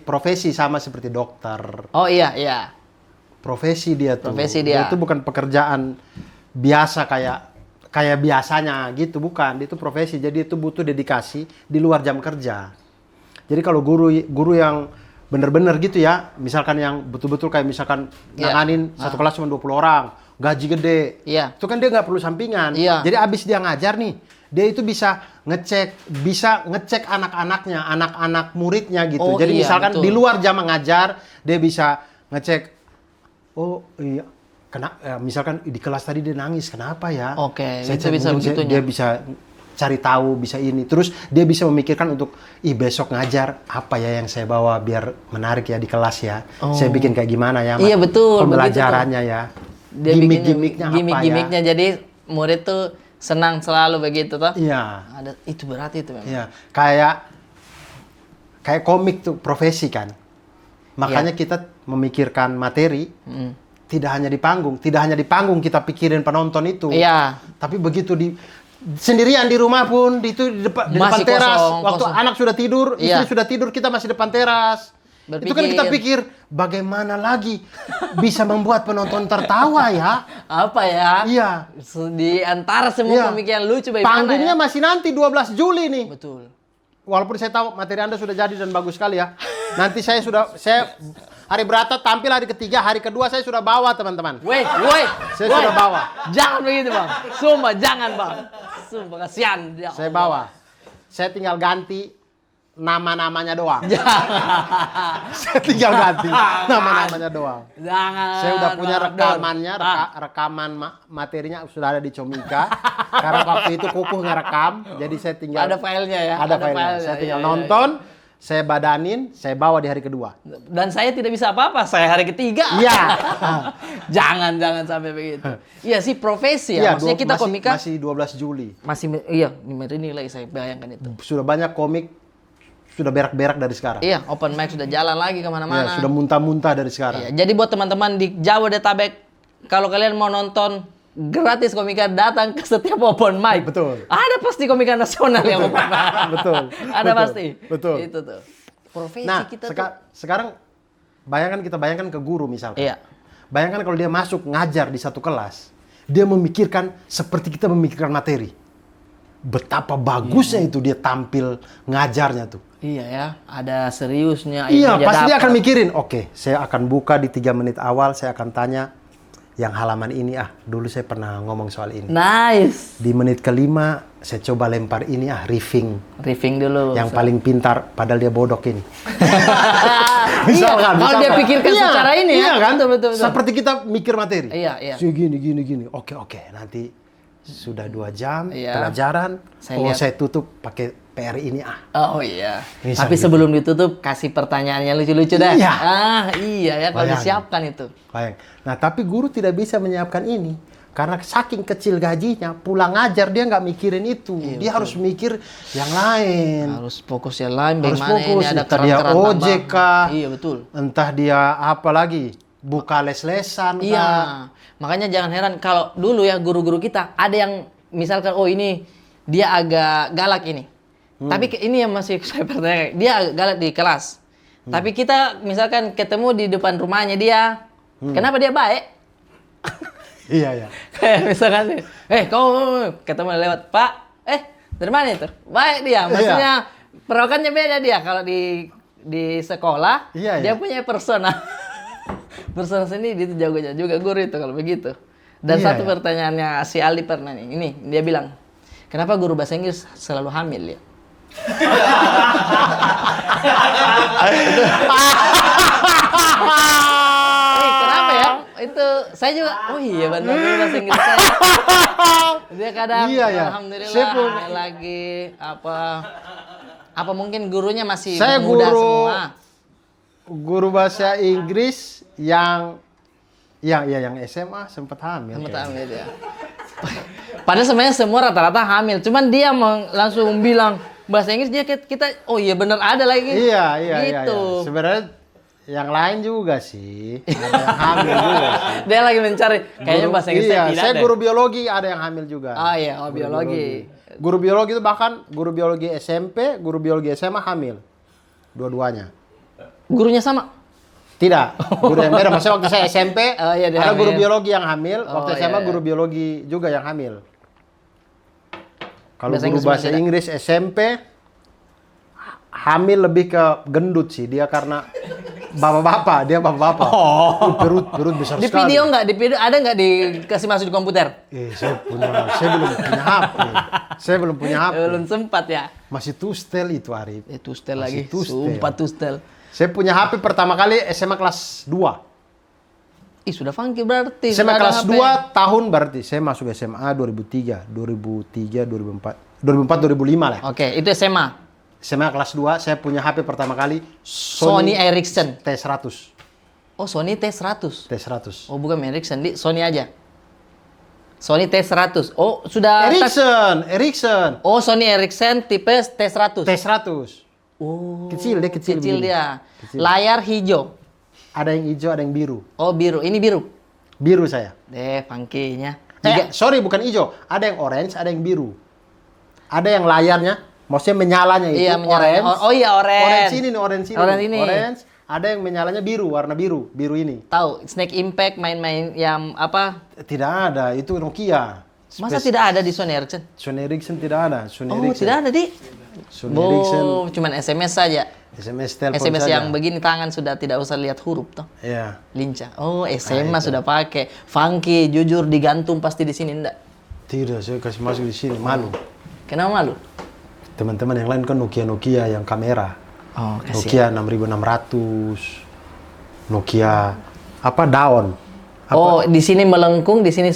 profesi sama seperti dokter. Oh iya. Profesi dia tuh. Profesi dia. Itu bukan pekerjaan biasa kayak biasanya gitu, bukan. Dia itu profesi. Jadi itu butuh dedikasi di luar jam kerja. Jadi kalau guru yang bener-bener gitu ya, misalkan yang betul-betul kayak misalkan Iya. nanganin satu kelas cuma 20 orang, gaji gede. Iya. Itu kan dia nggak perlu sampingan. Iya. Jadi abis dia ngajar nih, dia itu bisa ngecek anak-anaknya, anak-anak muridnya gitu. Oh, Jadi iya, misalkan betul. di luar jam mengajar, dia bisa ngecek, oh iya, misalkan di kelas tadi dia nangis, kenapa ya? Oke, Saya itu cek, bisa mungkin begitunya. dia bisa cari tahu, bisa ini. Terus dia bisa memikirkan untuk, besok ngajar apa ya yang saya bawa biar menarik ya di kelas ya. Saya bikin kayak gimana ya? Iya, betul, Pembelajarannya ya. Dia Gimik-gimiknya apa ya? gimik-gimiknya jadi murid tuh senang selalu begitu toh. Iya. Ada itu berarti itu memang. Iya. Kayak komik tuh profesi kan. Makanya kita memikirkan materi tidak hanya di panggung kita pikirin penonton itu. Iya. Tapi begitu sendirian di rumah pun di depan Masih teras kosong, waktu kosong. anak sudah tidur, Iya. istri sudah tidur, kita masih depan teras. Itu kan kita Berpikir. pikir bagaimana lagi bisa membuat penonton tertawa ya. Apa ya? Iya. Di antara semua Iya. pemikiran lucu bagaimana Panggungnya ya? masih nanti 12 Juli nih. Betul. Walaupun saya tahu materi Anda sudah jadi dan bagus sekali ya. Nanti saya hari berata tampil hari ketiga, hari kedua saya sudah bawa teman-teman. Woi. Saya sudah bawa. Jangan begitu, Bang. Sumpah jangan, Bang. Sumpah kasihan. Ya Saya Allah. bawa. Saya tinggal ganti nama-namanya doang. Jangan. Saya tinggal ganti nama-namanya doang. Jangan. Saya udah punya Bang Abdul. rekamannya, rekaman materinya sudah ada di Comika. Karena waktu itu Kukuh ngerekam, jadi saya tinggal Ada filenya ya. Ada filenya. Saya tinggal Iya, iya. nonton, saya badanin, saya bawa di hari kedua. Dan saya tidak bisa apa-apa, saya hari ketiga. Iya. jangan sampai begitu. Iya sih profesi ya. Iya, Maksudnya kita komika masih 12 Juli. masih iya, nilai saya bayangkan itu. Sudah banyak komik sudah berak-berak dari sekarang. Iya, open mic sudah jalan lagi Ya, kemana-mana. sudah muntah-muntah dari sekarang. Iya, jadi buat teman-teman di Jabodetabek, kalau kalian mau nonton gratis komika, datang ke setiap open mic. Betul. Ada pasti komika nasional yang open mic. Betul. Ada Betul. pasti. Betul. Itu tuh. Profesi Nah, kita sekarang bayangkan ke guru misalkan. Iya. Bayangkan kalau dia masuk ngajar di satu kelas, dia memikirkan seperti kita memikirkan materi. Betapa bagusnya itu dia tampil ngajarnya tuh. Iya ya, ada seriusnya. Iya, ilmunya pasti dia dapat. akan mikirin, oke, saya akan buka di 3 menit awal, saya akan tanya yang halaman ini, dulu saya pernah ngomong soal ini. Nice. Di menit kelima, saya coba lempar ini, riffing. Riffing dulu. Yang paling pintar, padahal dia bodoh ini. Iya, kalau dia pikirkan Iya, secara ini ya. iya kan? Betul. Seperti kita mikir materi. Iya. Gini. Oke. Nanti sudah 2 jam Iya. pelajaran. Saya lihat. Saya tutup pakai PR ini. Oh iya. Misal Tapi gitu. sebelum ditutup kasih pertanyaannya lucu-lucu dah. Iya. Iya ya kalau Bayangin. disiapkan itu. Bayang. Nah, tapi guru tidak bisa menyiapkan ini. Karena saking kecil gajinya, pulang ngajar dia nggak mikirin itu. Iya, Dia harus mikir yang lain. Harus fokus yang lain. Harus Bagaimana fokus. ini ada Entah dia keran-keran ojek tambah. kah? Iya betul. Entah dia apa lagi, buka les-lesan Iya. kah? Makanya jangan heran kalau dulu ya guru-guru kita ada yang misalkan ini dia agak galak ini. Tapi ini yang masih saya pertanyakan. Dia agak galak di kelas. Tapi kita misalkan ketemu di depan rumahnya dia. Kenapa dia baik? Iya. Kayak misalkan, kau ketemu lewat, Pak, dari mana itu? Baik dia, maksudnya perawakannya beda dia. Kalau di sekolah, Iya. dia punya persona. Persona sendiri, itu jagonya juga guru itu kalau begitu. Dan Iya, satu pertanyaannya si Ali pernah nih, ini dia bilang, kenapa guru bahasa Inggris selalu hamil ya? Kenapa ya? Itu saya juga, oh iya benar dulu bahasa Inggris saya. Dia kadang, Iya, ya. alhamdulillah Saya pun- lagi apa mungkin gurunya masih Saya muda guru- semua. Guru bahasa Inggris yang SMA sempat hamil. Sempat kayaknya. hamil ya. Padahal sebenarnya semua rata-rata hamil, cuman dia langsung bilang bahasa Inggris dia kita, oh iya benar ada lagi. Iya. Gitu. Sebenarnya yang lain juga sih. Ada yang hamil juga sih. Dia lagi mencari kayaknya bahasa Inggris Iya, tidak saya deh. guru biologi ada yang hamil juga. Oh iya, biologi. Guru biologi itu bahkan guru biologi SMP, guru biologi SMA hamil. Dua-duanya. Gurunya sama. Tidak, guru yang beda. Maksudnya waktu saya SMP, Oh, iya, dia ada guru hamil. biologi yang hamil. Oh, Waktu iya, SMA iya. guru biologi juga yang hamil. Kalau Bahasa guru Inggris bahasa beda. Inggris SMP, hamil lebih ke gendut sih. Dia karena bapak-bapak, dia bapak-bapak. Perut besar Di sekali. video nggak? Di video ada nggak dikasih masuk di komputer? Saya belum punya HP. Saya belum punya HP. Belum sempat ya. Masih tustel itu, Arif. Itu setel Masih lagi. tustel. Sumpah tustel. Saya punya HP pertama kali SMA kelas 2. Ih sudah funky berarti. SMA sudah ada kelas HP. 2 tahun berarti. Saya masuk SMA 2003, 2004, 2005 lah. Oke, itu SMA. SMA kelas 2 saya punya HP pertama kali Sony Ericsson. T100. Oh Sony T100. T100. Oh bukan Ericsson, di Sony aja. Sony T100. Oh sudah. Ericsson. Oh Sony Ericsson tipe T100. T100. Oh. Kecil begini. dia. Kecil. Layar hijau. Ada yang hijau, ada yang biru. Oh biru. Ini biru. Biru saya. Funky-nya. Sorry bukan hijau. Ada yang orange, ada yang biru. Ada yang layarnya, maksudnya menyalanya itu Iya, menyala. orange. Oh iya orange. Orange ini nih, orange ini. Orange ini. Orange. Ada yang menyalanya biru, warna biru. Biru ini. Tahu Snake Impact main-main yang apa? Tidak ada, itu Nokia. Masa tidak ada di Sony Ericsson? Sony Ericsson tidak ada. Sony Oh, Ericsson. tidak ada di. Sony Ericsson. Cuman SMS saja. SMS telepon SMS saja. yang begini tangan sudah tidak usah lihat huruf toh. Iya. Lincah. Oh, SMA sudah pakai. Funky, jujur digantung pasti di sini enggak. Tidak, saya kasih masuk di sini. Malu. Kenapa malu? teman-teman yang lain kan Nokia yang kamera. Oh, kasihan. Nokia 6600. Nokia apa daun. Oh, di sini melengkung, di sini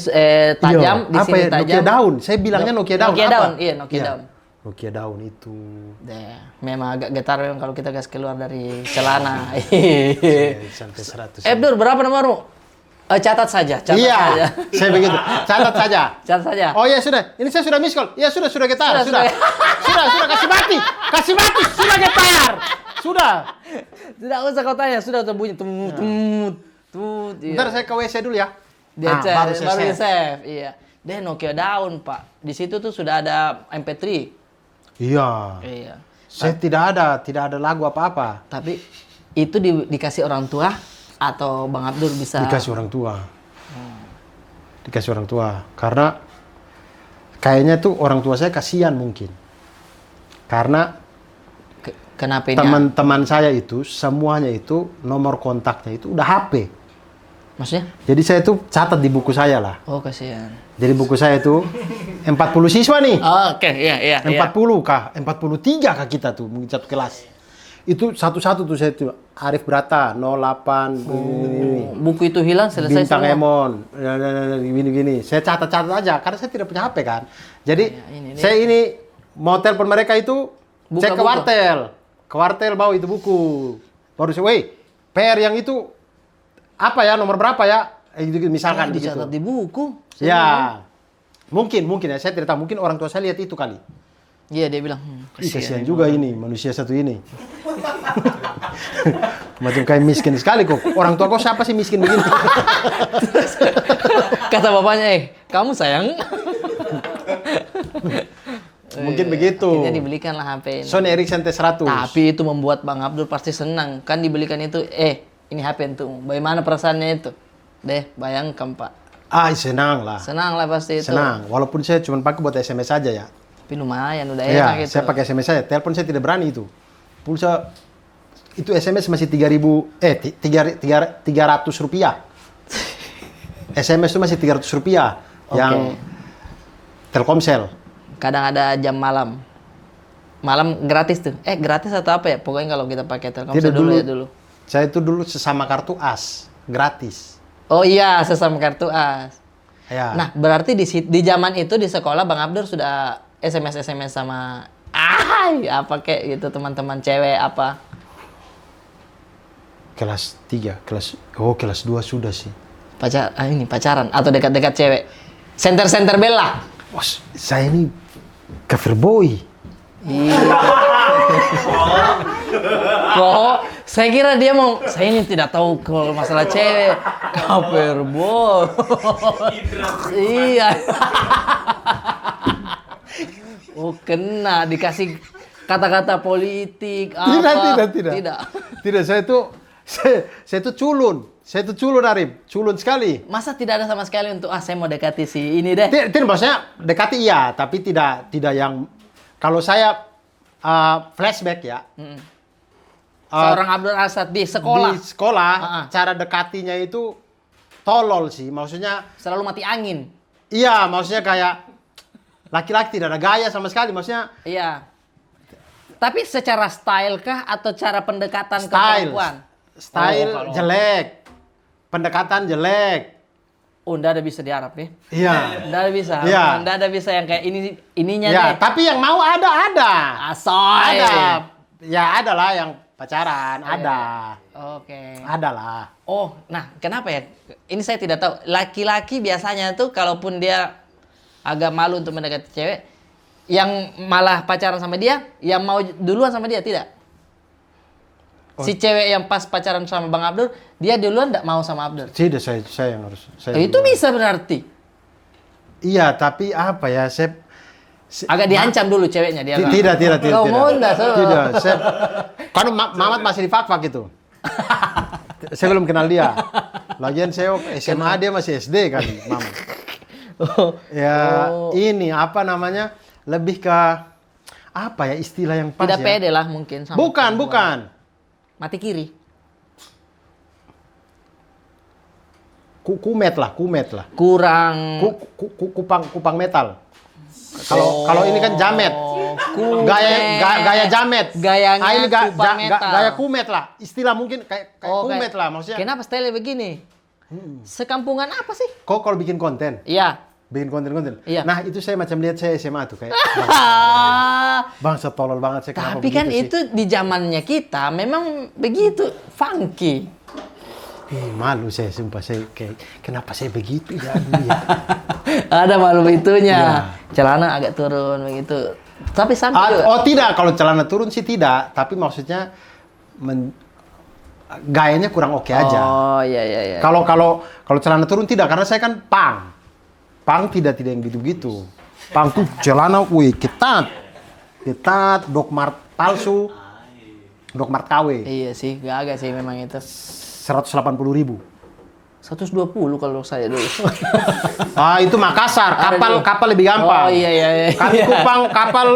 tajam, di sini tajam. Nokia daun. Saya bilangnya Nokia daun. Nokia apa? daun, iya Nokia daun. Nokia daun itu. Deh, memang agak getar memang kalau kita gas keluar dari celana. Sampai 100. Abdur, berapa nomormu? Catat saja. Iya, saya begitu. Catat saja. Catat saja. Oh ya sudah. Ini saya sudah miss call. Ya sudah getar. Sudah kasih mati. Sudah getar. Sudah. Tidak usah kau tanya, sudah terbunyi. Tumut. Iya. Bentar saya ke WC dulu ya. Dia baru di saya save. Iya. Deh Nokia daun, Pak. Di situ tuh sudah ada MP3. Iya. Iya. Saya tidak ada lagu apa-apa. Tapi itu dikasih orang tua atau Bang Abdur bisa Dikasih orang tua. Dikasih orang tua. Karena kayaknya tuh orang tua saya kasihan mungkin. Karena kenapa ini? teman-teman saya itu semuanya itu nomor kontaknya itu udah HP. Maksudnya? Jadi saya tuh catat di buku saya lah. Oh, kasihan. Jadi buku saya itu 40 siswa nih. Oh, oke, iya. 40 kah? 43 kah kita tuh mungkin satu kelas. Itu satu-satu tuh saya tuh Arif Brata 08 Buku itu hilang selesai Bintang semua. Emon gini. Saya catat aja karena saya tidak punya HP kan. Jadi saya ini mau telepon mereka itu cek ke wartel. Ke wartel bawa itu buku. Baru saya, PR yang itu apa ya, nomor berapa ya? Gitu, misalkan dicatat di buku. Ya. Mungkin ya, saya tidak tahu. Mungkin orang tua saya lihat itu kali. Iya, dia bilang, Kasihan juga ini manusia satu ini. Macam kayak miskin sekali kok. Orang tua kok siapa sih miskin begini? Kata bapaknya, kamu sayang. Mungkin begitu. Akhirnya dibelikan lah HP ini. Sony Ericsson T100. Tapi itu membuat Bang Abdul pasti senang. Kan dibelikan itu, ini HP untuk bagaimana perasaannya itu? Deh, bayangkan Pak. Senang lah. Senang lah pasti itu. Senang. Walaupun saya cuma pakai buat SMS saja ya. Tapi lumayan, udah Iya, enak gitu. saya pakai SMS saja. Telepon saya tidak berani itu. Pulsa itu SMS masih 3.000 300 rupiah. SMS itu masih 300 rupiah yang Telkomsel. Kadang ada jam malam. Malam gratis tuh. Gratis atau apa ya? Pokoknya kalau kita pakai Telkomsel dulu. Saya itu dulu sesama kartu as, gratis. Oh iya, sesama kartu as. Ya. Nah, berarti di zaman itu di sekolah Bang Abdur sudah SMS sama apa kayak gitu teman-teman cewek apa? Kelas 3, kelas 2 sudah sih. Pacaran atau dekat-dekat cewek. Center bella. Wah, saya ini cover boy. Iya. Kok saya kira dia saya ini tidak tahu kalau masalah cewek. Cover boy. Iya. Oh, kena dikasih kata-kata politik apa? Tidak, saya itu culun. Saya itu culun, Arif. Culun sekali. Masa tidak ada sama sekali untuk saya mau dekati si ini deh. Tidak, maksudnya dekati iya, tapi tidak yang kalau saya flashback ya. Seorang Abdul Asad di sekolah. Di sekolah, cara dekatinya itu tolol sih. Maksudnya selalu mati angin. Iya, maksudnya kayak laki-laki tidak ada gaya sama sekali, maksudnya. Iya. Tapi secara style kah atau cara pendekatan ke perempuan? Style jelek. Pendekatan jelek. Oh, nggak ada bisa di Arab nih. Iya. Nggak ada bisa. Iya. Nggak ada bisa yang kayak ininya ya, deh. tapi yang mau ada. Asoy. Ada. Ya, ada lah yang pacaran, ada. Oke. Ada lah. Oh, nah kenapa ya? Ini saya tidak tahu. Laki-laki biasanya tuh kalaupun dia agak malu untuk mendekati cewek, yang malah pacaran sama dia, yang mau duluan sama dia, tidak? Si cewek yang pas pacaran sama Bang Abdur, dia duluan enggak mau sama Abdur? Tidak, saya yang harus. Itu bisa berarti? Iya, tapi apa ya, agak diancam dulu ceweknya dia. Tidak. Kau mau enggak? Tidak, karena Mamat masih di fak-fak itu. Saya belum kenal dia. Lagian saya SMA dia masih SD kan, Mamat. Ini apa namanya? Lebih ke apa ya istilah yang pas tidak ya? pede lah mungkin sama Bukan. Mati kiri. Kumet lah. Kurang Kupang metal. Kalau ini kan jamet. Gaya jamet. Gayanya ini Kupang metal. gaya kumet lah. Istilah mungkin kayak kumet lah maksudnya. Kenapa style begini? Sekampungan apa sih? Kok kalau bikin konten? Iya. Bikin konten. Iya. Nah, itu saya macam lihat saya SMA tuh kayak Bang, setolol banget saya kenapa Tapi kan begitu itu di zamannya kita memang begitu funky. malu saya sumpah saya kayak kenapa saya begitu ya dulu ya. Ada malu itunya. Iya. Celana agak turun begitu. Tapi sampai juga. Oh tidak, kalau celana turun sih tidak, tapi maksudnya gayanya kurang oke aja. Oh iya. Kalau celana turun tidak, karena saya kan pang tidak yang gitu-gitu. Pang tuh celana, ketat, dokmart palsu, dokmart KW, Iya sih, agak sih memang itu. 180.000. 120 kalau saya dulu. Itu Makassar, Ada dulu. kapal lebih gampang. Oh iya. Kami Kupang kapal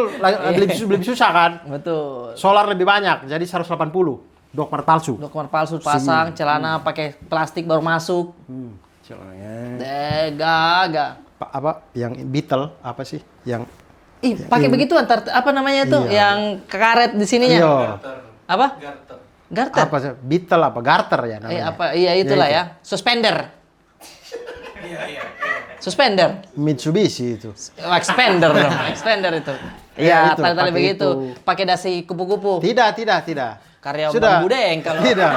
lebih susah kan. Betul. Solar lebih banyak, jadi 180. Dokmart palsu. Dokumen palsu pasang, celana pakai plastik baru masuk. Celananya. Gaga. Apa yang Beetle apa sih? Yang Pakai begitu apa namanya tuh? Iya. Yang karet di sininya. Iya. Apa? Garter. Apa sih? Beetle apa? Garter ya namanya. Iya itulah ya. Suspender. Suspender. Mitsubishi itu. Expander dong. Expander itu. Iya, Iya, itu, tali-tali pakai begitu. itu. Pakai dasi kupu-kupu. Tidak. Karyawan Sudah. Bang Budeng kalau Tidak.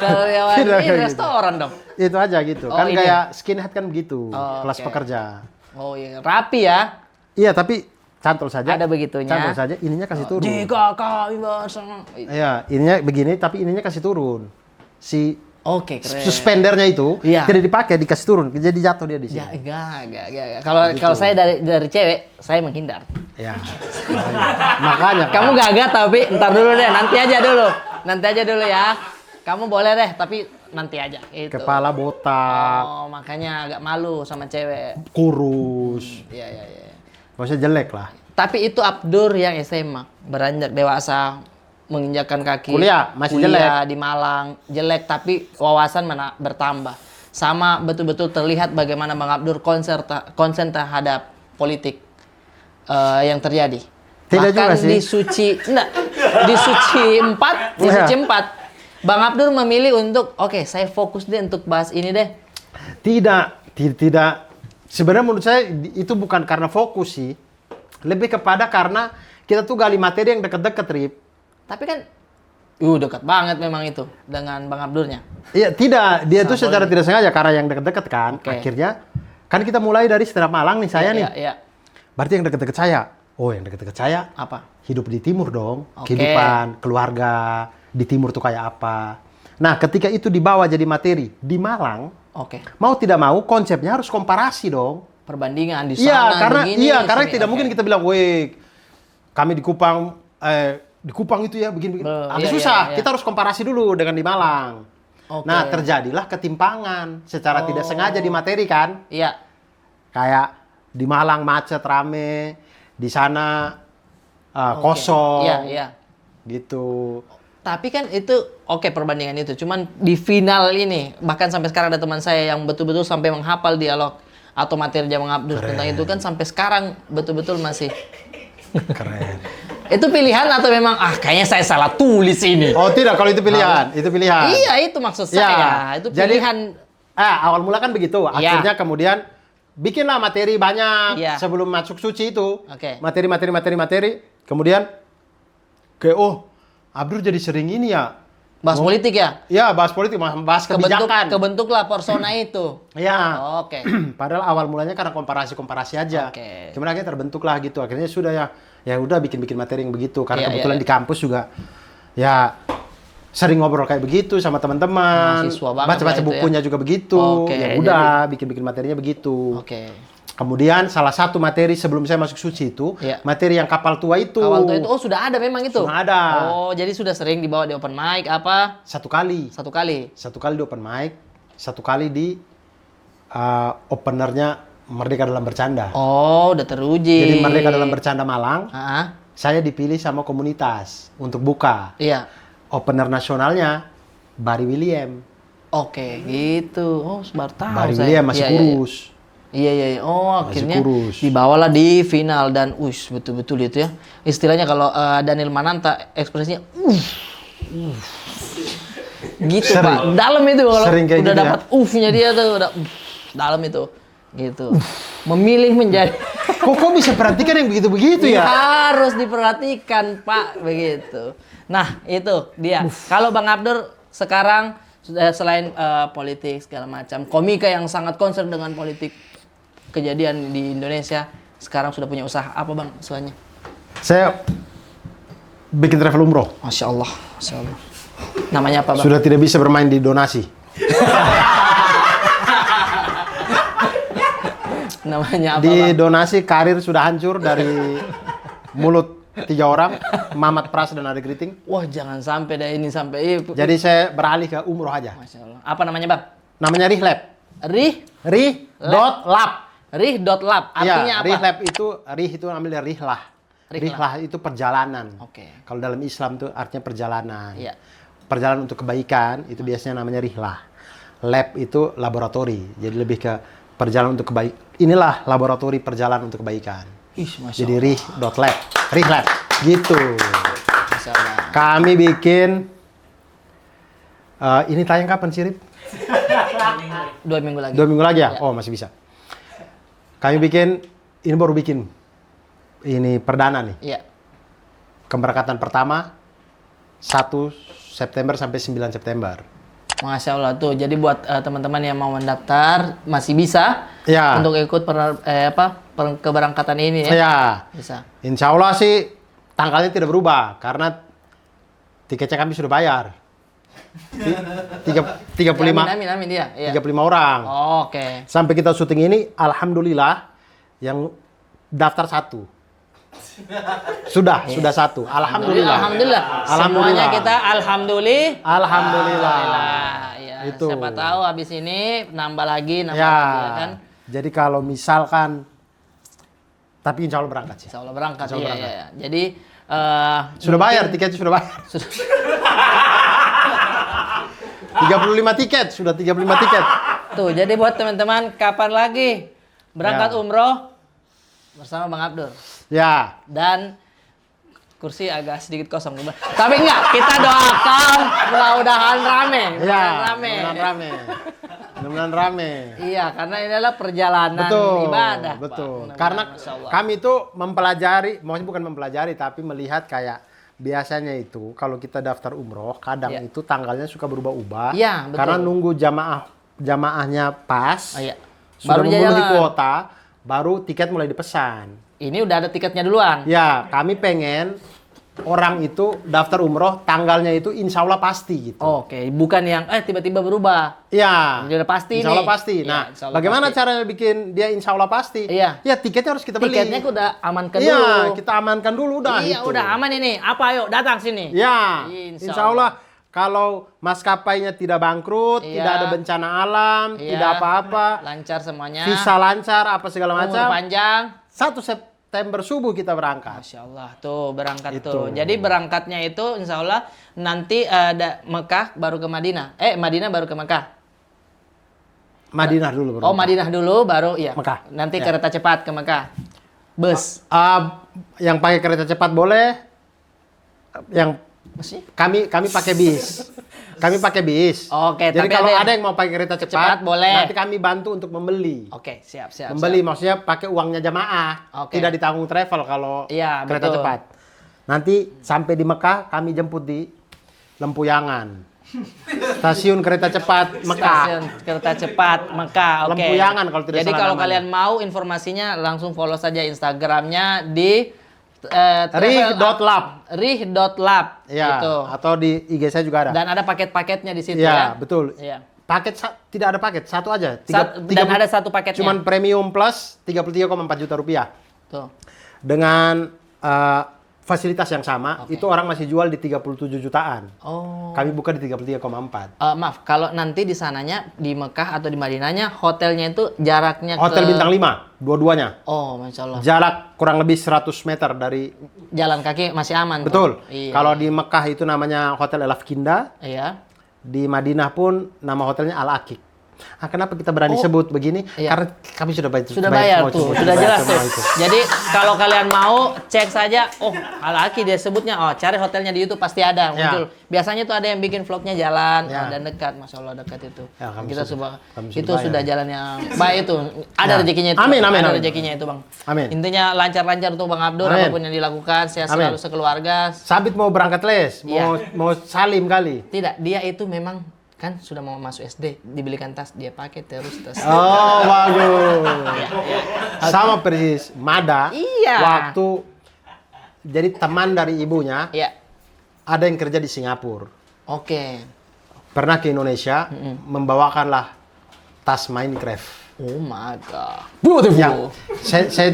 karyawan Tidak ini kayak gitu. restoran dong. Itu aja gitu. Oh, Kan ini. kayak skinhead kan begitu. Oh, Kelas oke. pekerja. Oh iya, rapi ya. Iya, tapi cantol saja. Ada begitunya. Cantol saja, ininya kasih turun. Jika kami bersama. Iya, ininya begini tapi ininya kasih turun. Si Oke, keren. suspendernya itu Iya. tidak dipakai, dikasih turun, jadi jatuh dia di sini. Ya, enggak. Kalau saya dari cewek, saya menghindar. Ya. Makanya. Kamu gagah tapi ntar dulu deh, nanti aja dulu ya. Kamu boleh deh, tapi nanti aja. Itu. Kepala botak, Oh, makanya agak malu sama cewek. kurus. Iya. Maksudnya jelek lah. Tapi itu Abdur yang SMA, beranjak dewasa, menginjakkan kaki. Kuliah, masih kuliah di Malang, jelek tapi wawasan bertambah. Sama betul-betul terlihat bagaimana Bang Abdur konsen terhadap politik yang terjadi. Tidak Bahkan juga sih. di Suci 4, di Iya. Suci 4, Bang Abdur memilih untuk saya fokus deh untuk bahas ini deh. Tidak. Sebenarnya menurut saya itu bukan karena fokus sih. Lebih kepada karena kita tuh gali materi yang deket-deket, Rip. Tapi kan dekat banget memang itu dengan Bang Abdurnya. Iya, tidak. Dia tuh secara tidak sengaja karena yang deket-deket kan. Oke. Akhirnya kan kita mulai dari Stand Up Malang nih, saya nih. Iya. Berarti yang deket-deket saya. Oh, yang deket-deket saya Apa? hidup di timur dong. Oke. Kehidupan, keluarga di timur tuh kayak apa. Nah, ketika itu dibawa jadi materi di Malang, Oke. mau tidak mau konsepnya harus komparasi dong. Perbandingan di Iya, sana karena begini, karena sini. tidak Oke. mungkin kita bilang, "Weh, kami di Kupang itu ya begini." Agak Iya, susah. iya. Kita harus komparasi dulu dengan di Malang. Oke. Nah, terjadilah ketimpangan secara tidak sengaja di materi kan. Iya. Kayak di Malang macet rame, di sana Oke. kosong. Iya. Gitu. Tapi kan itu perbandingan itu. Cuman di final ini bahkan sampai sekarang ada teman saya yang betul-betul sampai menghafal dialog atau materi Bang Abdur tentang itu kan sampai sekarang betul-betul masih. Keren. Itu pilihan atau memang kayaknya saya salah tulis ini. Oh, tidak, kalau itu pilihan. Itu pilihan. Iya, itu maksud Ya, saya. Itu jadi- pilihan. Awal mula kan begitu. Iya. Akhirnya kemudian bikinlah materi banyak Iya. sebelum masuk suci itu. Oke. Materi. Kemudian Abdur jadi sering ini ya. Bahas politik ya? Ya, bahas politik, bahas kebijakan. Kebentuklah persona itu. Ya. Oke. Padahal awal mulanya karena komparasi aja. Oke. Cuman akhirnya terbentuklah gitu. Akhirnya sudah ya udah bikin materi yang begitu. Karena Iya, kebetulan iya. di kampus juga ya sering ngobrol kayak begitu sama teman-teman. Mahasiswa banget Baca-baca lah itu bukunya juga begitu. Oke, Ya udah, bikin materinya begitu. Oke. Kemudian salah satu materi sebelum saya masuk suci itu, Iya. materi yang kapal tua itu. Awal itu sudah ada memang itu. Sudah ada. Oh, jadi sudah sering dibawa di open mic apa? Satu kali di open mic, satu kali di openernya Merdeka Dalam Bercanda. Oh, udah teruji. Jadi Merdeka Dalam Bercanda Malang, Ah, saya dipilih sama komunitas untuk buka. iya. Opener nasionalnya Barry William. Oke, gitu. Oh, baru tahu Barry saya. William masih Iya, kurus. Iya. Oh, Masih akhirnya kurus. dibawalah di final dan betul-betul itu ya. Istilahnya kalau Daniel Mananta ekspresinya gitu, Pak. Dalam itu kalau Sering kayak udah gitu ya. dapat nya dia tuh udah dalam itu. Gitu. Memilih menjadi Kok bisa perhatikan yang begitu-begitu ya? harus diperhatikan, Pak, begitu. Nah, itu dia. Kalau Bang Abdur sekarang selain politik segala macam, komika yang sangat concern dengan politik kejadian di Indonesia, sekarang sudah punya usaha apa, Bang? Soalnya. Saya bikin travel umroh. Masya Allah. Namanya apa, Bang? Sudah tidak bisa bermain di donasi. Namanya apa, Di Bang? donasi karir sudah hancur dari mulut 3 orang, Mamat Pras dan Ade Griting. Wah, jangan sampai deh ini sampai. Jadi saya beralih ke umroh aja. Masya Allah. Apa namanya, Bang? Namanya Rihlab. Rih.lab. Rih.lab. Artinya Ya, apa? Rihlab itu ambil dari rihlah. Rihlah itu perjalanan. Oke. Kalau dalam Islam itu artinya perjalanan. Iya. Perjalanan untuk kebaikan itu biasanya namanya rihlah. Lab itu laboratori. Jadi lebih ke perjalanan untuk kebaikan. Inilah laboratori perjalanan untuk kebaikan. Masya Jadi rih.lab. Rihlab. Gitu. Masya Allah. Kami bikin ini tayang kapan sih, Rip? 2 minggu lagi. 2 minggu lagi ya? Ya. Oh, masih bisa. Kami bikin, ini baru bikin. Ini perdana nih. Iya. Keberangkatan pertama 1 September sampai 9 September. Masya Allah tuh. Jadi buat teman-teman yang mau mendaftar masih bisa Ya. untuk ikut keberangkatan ini ya. Ya. Bisa. Insya Allah sih tanggalnya tidak berubah karena tiketnya kami sudah bayar. 35 Amin dia. Iya. 35 orang. Oh, oke. Sampai kita syuting ini, alhamdulillah yang daftar 1. Sudah 1. Alhamdulillah. Alhamdulillah. Semuanya kita alhamdulillah. Alhamdulillah. Ya, Itu. siapa tahu habis ini nambah lagi Ya. ya kan. Jadi kalau misalkan, tapi insya Allah berangkat sih. Insya Allah berangkat. Insya Allah Iya, berangkat. iya. Jadi Sudah bayar, tiketnya sudah bayar. 35 tiket, sudah 35 tiket. tuh, jadi buat teman-teman kapan lagi berangkat Ya. umroh bersama Bang Abdur. Ya, Dan kursi agak sedikit kosong. Tapi enggak, kita doakan mudah-mudahan rame. ya, Rame. mudah-mudahan rame. Iya, karena ini adalah perjalanan ibadah. Pak. Betul. Mudah-mudahan, Karena Masya Allah. kami itu mempelajari, maksudnya bukan mempelajari, tapi melihat kayak biasanya itu kalau kita daftar umroh, kadang Iya. itu tanggalnya suka berubah-ubah. Iya, betul. Karena nunggu jamaahnya pas, Oh, iya. sudah Baru memenuhi jalan. kuota, baru tiket mulai dipesan. Ini udah ada tiketnya duluan. Ya, kami pengen orang itu daftar umroh tanggalnya itu insya Allah pasti gitu. Oke, bukan yang tiba-tiba berubah. Iya. Udah pasti Insya Allah nih. pasti. Iya, Nah, insya Allah bagaimana pasti. cara bikin dia insya Allah pasti? Iya. Ya, tiketnya harus kita beli. Tiketnya udah amankan Iya, dulu. kita amankan dulu udah Iya, itu. udah aman ini. Apa ayo datang sini. Ya, Insya insya Allah kalau maskapainya tidak bangkrut, Iya. tidak ada bencana alam, Iya. tidak apa-apa, Lancar semuanya. visa lancar, apa segala Umur macam. panjang. 1 September subuh kita berangkat. Masya Allah, tuh berangkat Itu. tuh. Jadi berangkatnya itu insya Allah nanti ada Mekah baru ke Madinah. Madinah baru ke Mekah. Madinah dulu. Oh, Madinah dulu baru iya. Mekah. Nanti Ya. kereta cepat ke Mekah. Bus. Yang pakai kereta cepat boleh. Yang Masih? kami pakai bis. Kami pakai bis. Oke, Jadi tapi kalau ada ada yang mau pakai kereta cepat, cepat, boleh. nanti kami bantu untuk membeli. Oke, siap. Membeli maksudnya pakai uangnya jamaah, Oke. tidak ditanggung travel kalau Iya, kereta betul. cepat. Nanti sampai di Mekah kami jemput di Lempuyangan. Stasiun kereta cepat Mekah. Stasiun kereta cepat Mekah. Oke. Lempuyangan kalau tidak Jadi salah kalau namanya. kalian mau informasinya langsung follow saja Instagramnya di Rih.lab. Rih.lab Ya, gitu. atau di IG saya juga ada. Dan ada paket-paketnya di situ Ya, ya. betul. Iya. Paket tidak ada paket, satu aja. Dan ada satu paketnya. Cuman premium plus 33,4 juta rupiah. Tuh. Dengan fasilitas yang sama, Oke. itu orang masih jual di 37 jutaan. Oh. Kami buka di 33,4. Maaf, kalau nanti di sananya di Mekah atau di Madinahnya hotelnya itu jaraknya Hotel ke bintang 5, dua-duanya. Oh, Masya Allah. Jarak kurang lebih 100 meter dari... Jalan kaki masih aman. tuh. Betul. Iya. Kalau di Mekah itu namanya Hotel El Afkinda, Iya. di Madinah pun nama hotelnya Al Akik. Kenapa kita berani sebut begini? Iya. Karena kami sudah bayar. Sudah bayar semua, tuh, sudah sudah bayar jelas semua tuh. itu. Jadi kalau kalian mau cek saja, Al-Aki dia sebutnya, cari hotelnya di YouTube pasti ada muncul. Biasanya tuh ada yang bikin vlognya jalan dan dekat, masya Allah dekat itu. Ya, kami Kita kami itu bayar. sudah jalan yang baik itu. Ada rezekinya itu. Amin, amin, Ada amin. rezekinya itu bang. Amin. Intinya lancar-lancar untuk Bang Abdur Amin. apapun yang dilakukan, sehat Amin. selalu sekeluarga. Sabit mau berangkat les, mau salim kali. Tidak, dia itu memang kan sudah mau masuk SD, dibelikan tas, dia pakai terus tas. Oh, bagus. Sama persis. Mada, Iya. waktu jadi teman dari ibunya, Iya. ada yang kerja di Singapura. Oke. Pernah ke Indonesia, membawakanlah tas Minecraft. Oh my god. Beautiful. Yang saya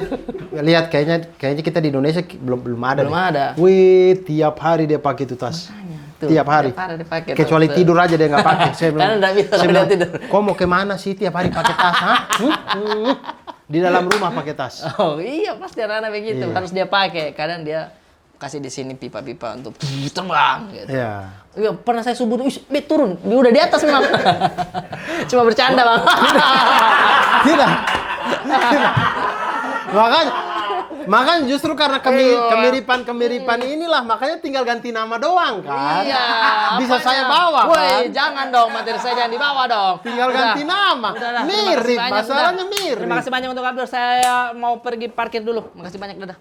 lihat kayaknya kita di Indonesia belum ada. Belum deh. ada. Wih, tiap hari dia pakai itu tas. Tuh, Tiap hari. dipakai Kecuali tas. tidur aja dia nggak pakai. Saya bilang, Karena nggak bisa saya kalau bilang, dia tidur. kok mau kemana sih tiap hari pakai tas? Hah? Di dalam rumah pakai tas. Oh iya pasti anak-anak begitu, Iya. harus dia pakai. Kadang dia kasih di sini pipa-pipa untuk terbang gitu. Iya. Iya, pernah saya subuh, Bet turun, dia udah di atas memang. Cuma bercanda bang. Tidak. Tidak. Makanya justru karena kemiripan inilah makanya tinggal ganti nama doang kan. Iya. Bisa apanya? saya bawa Woi, kan. jangan dong, materi saya jangan dibawa dong. Tinggal Udah. ganti nama. Udah, terima Mirip, kasih banyak, masalahnya udah. mirip. Terima kasih banyak untuk Abdur. Saya mau pergi parkir dulu. Makasih banyak, dadah.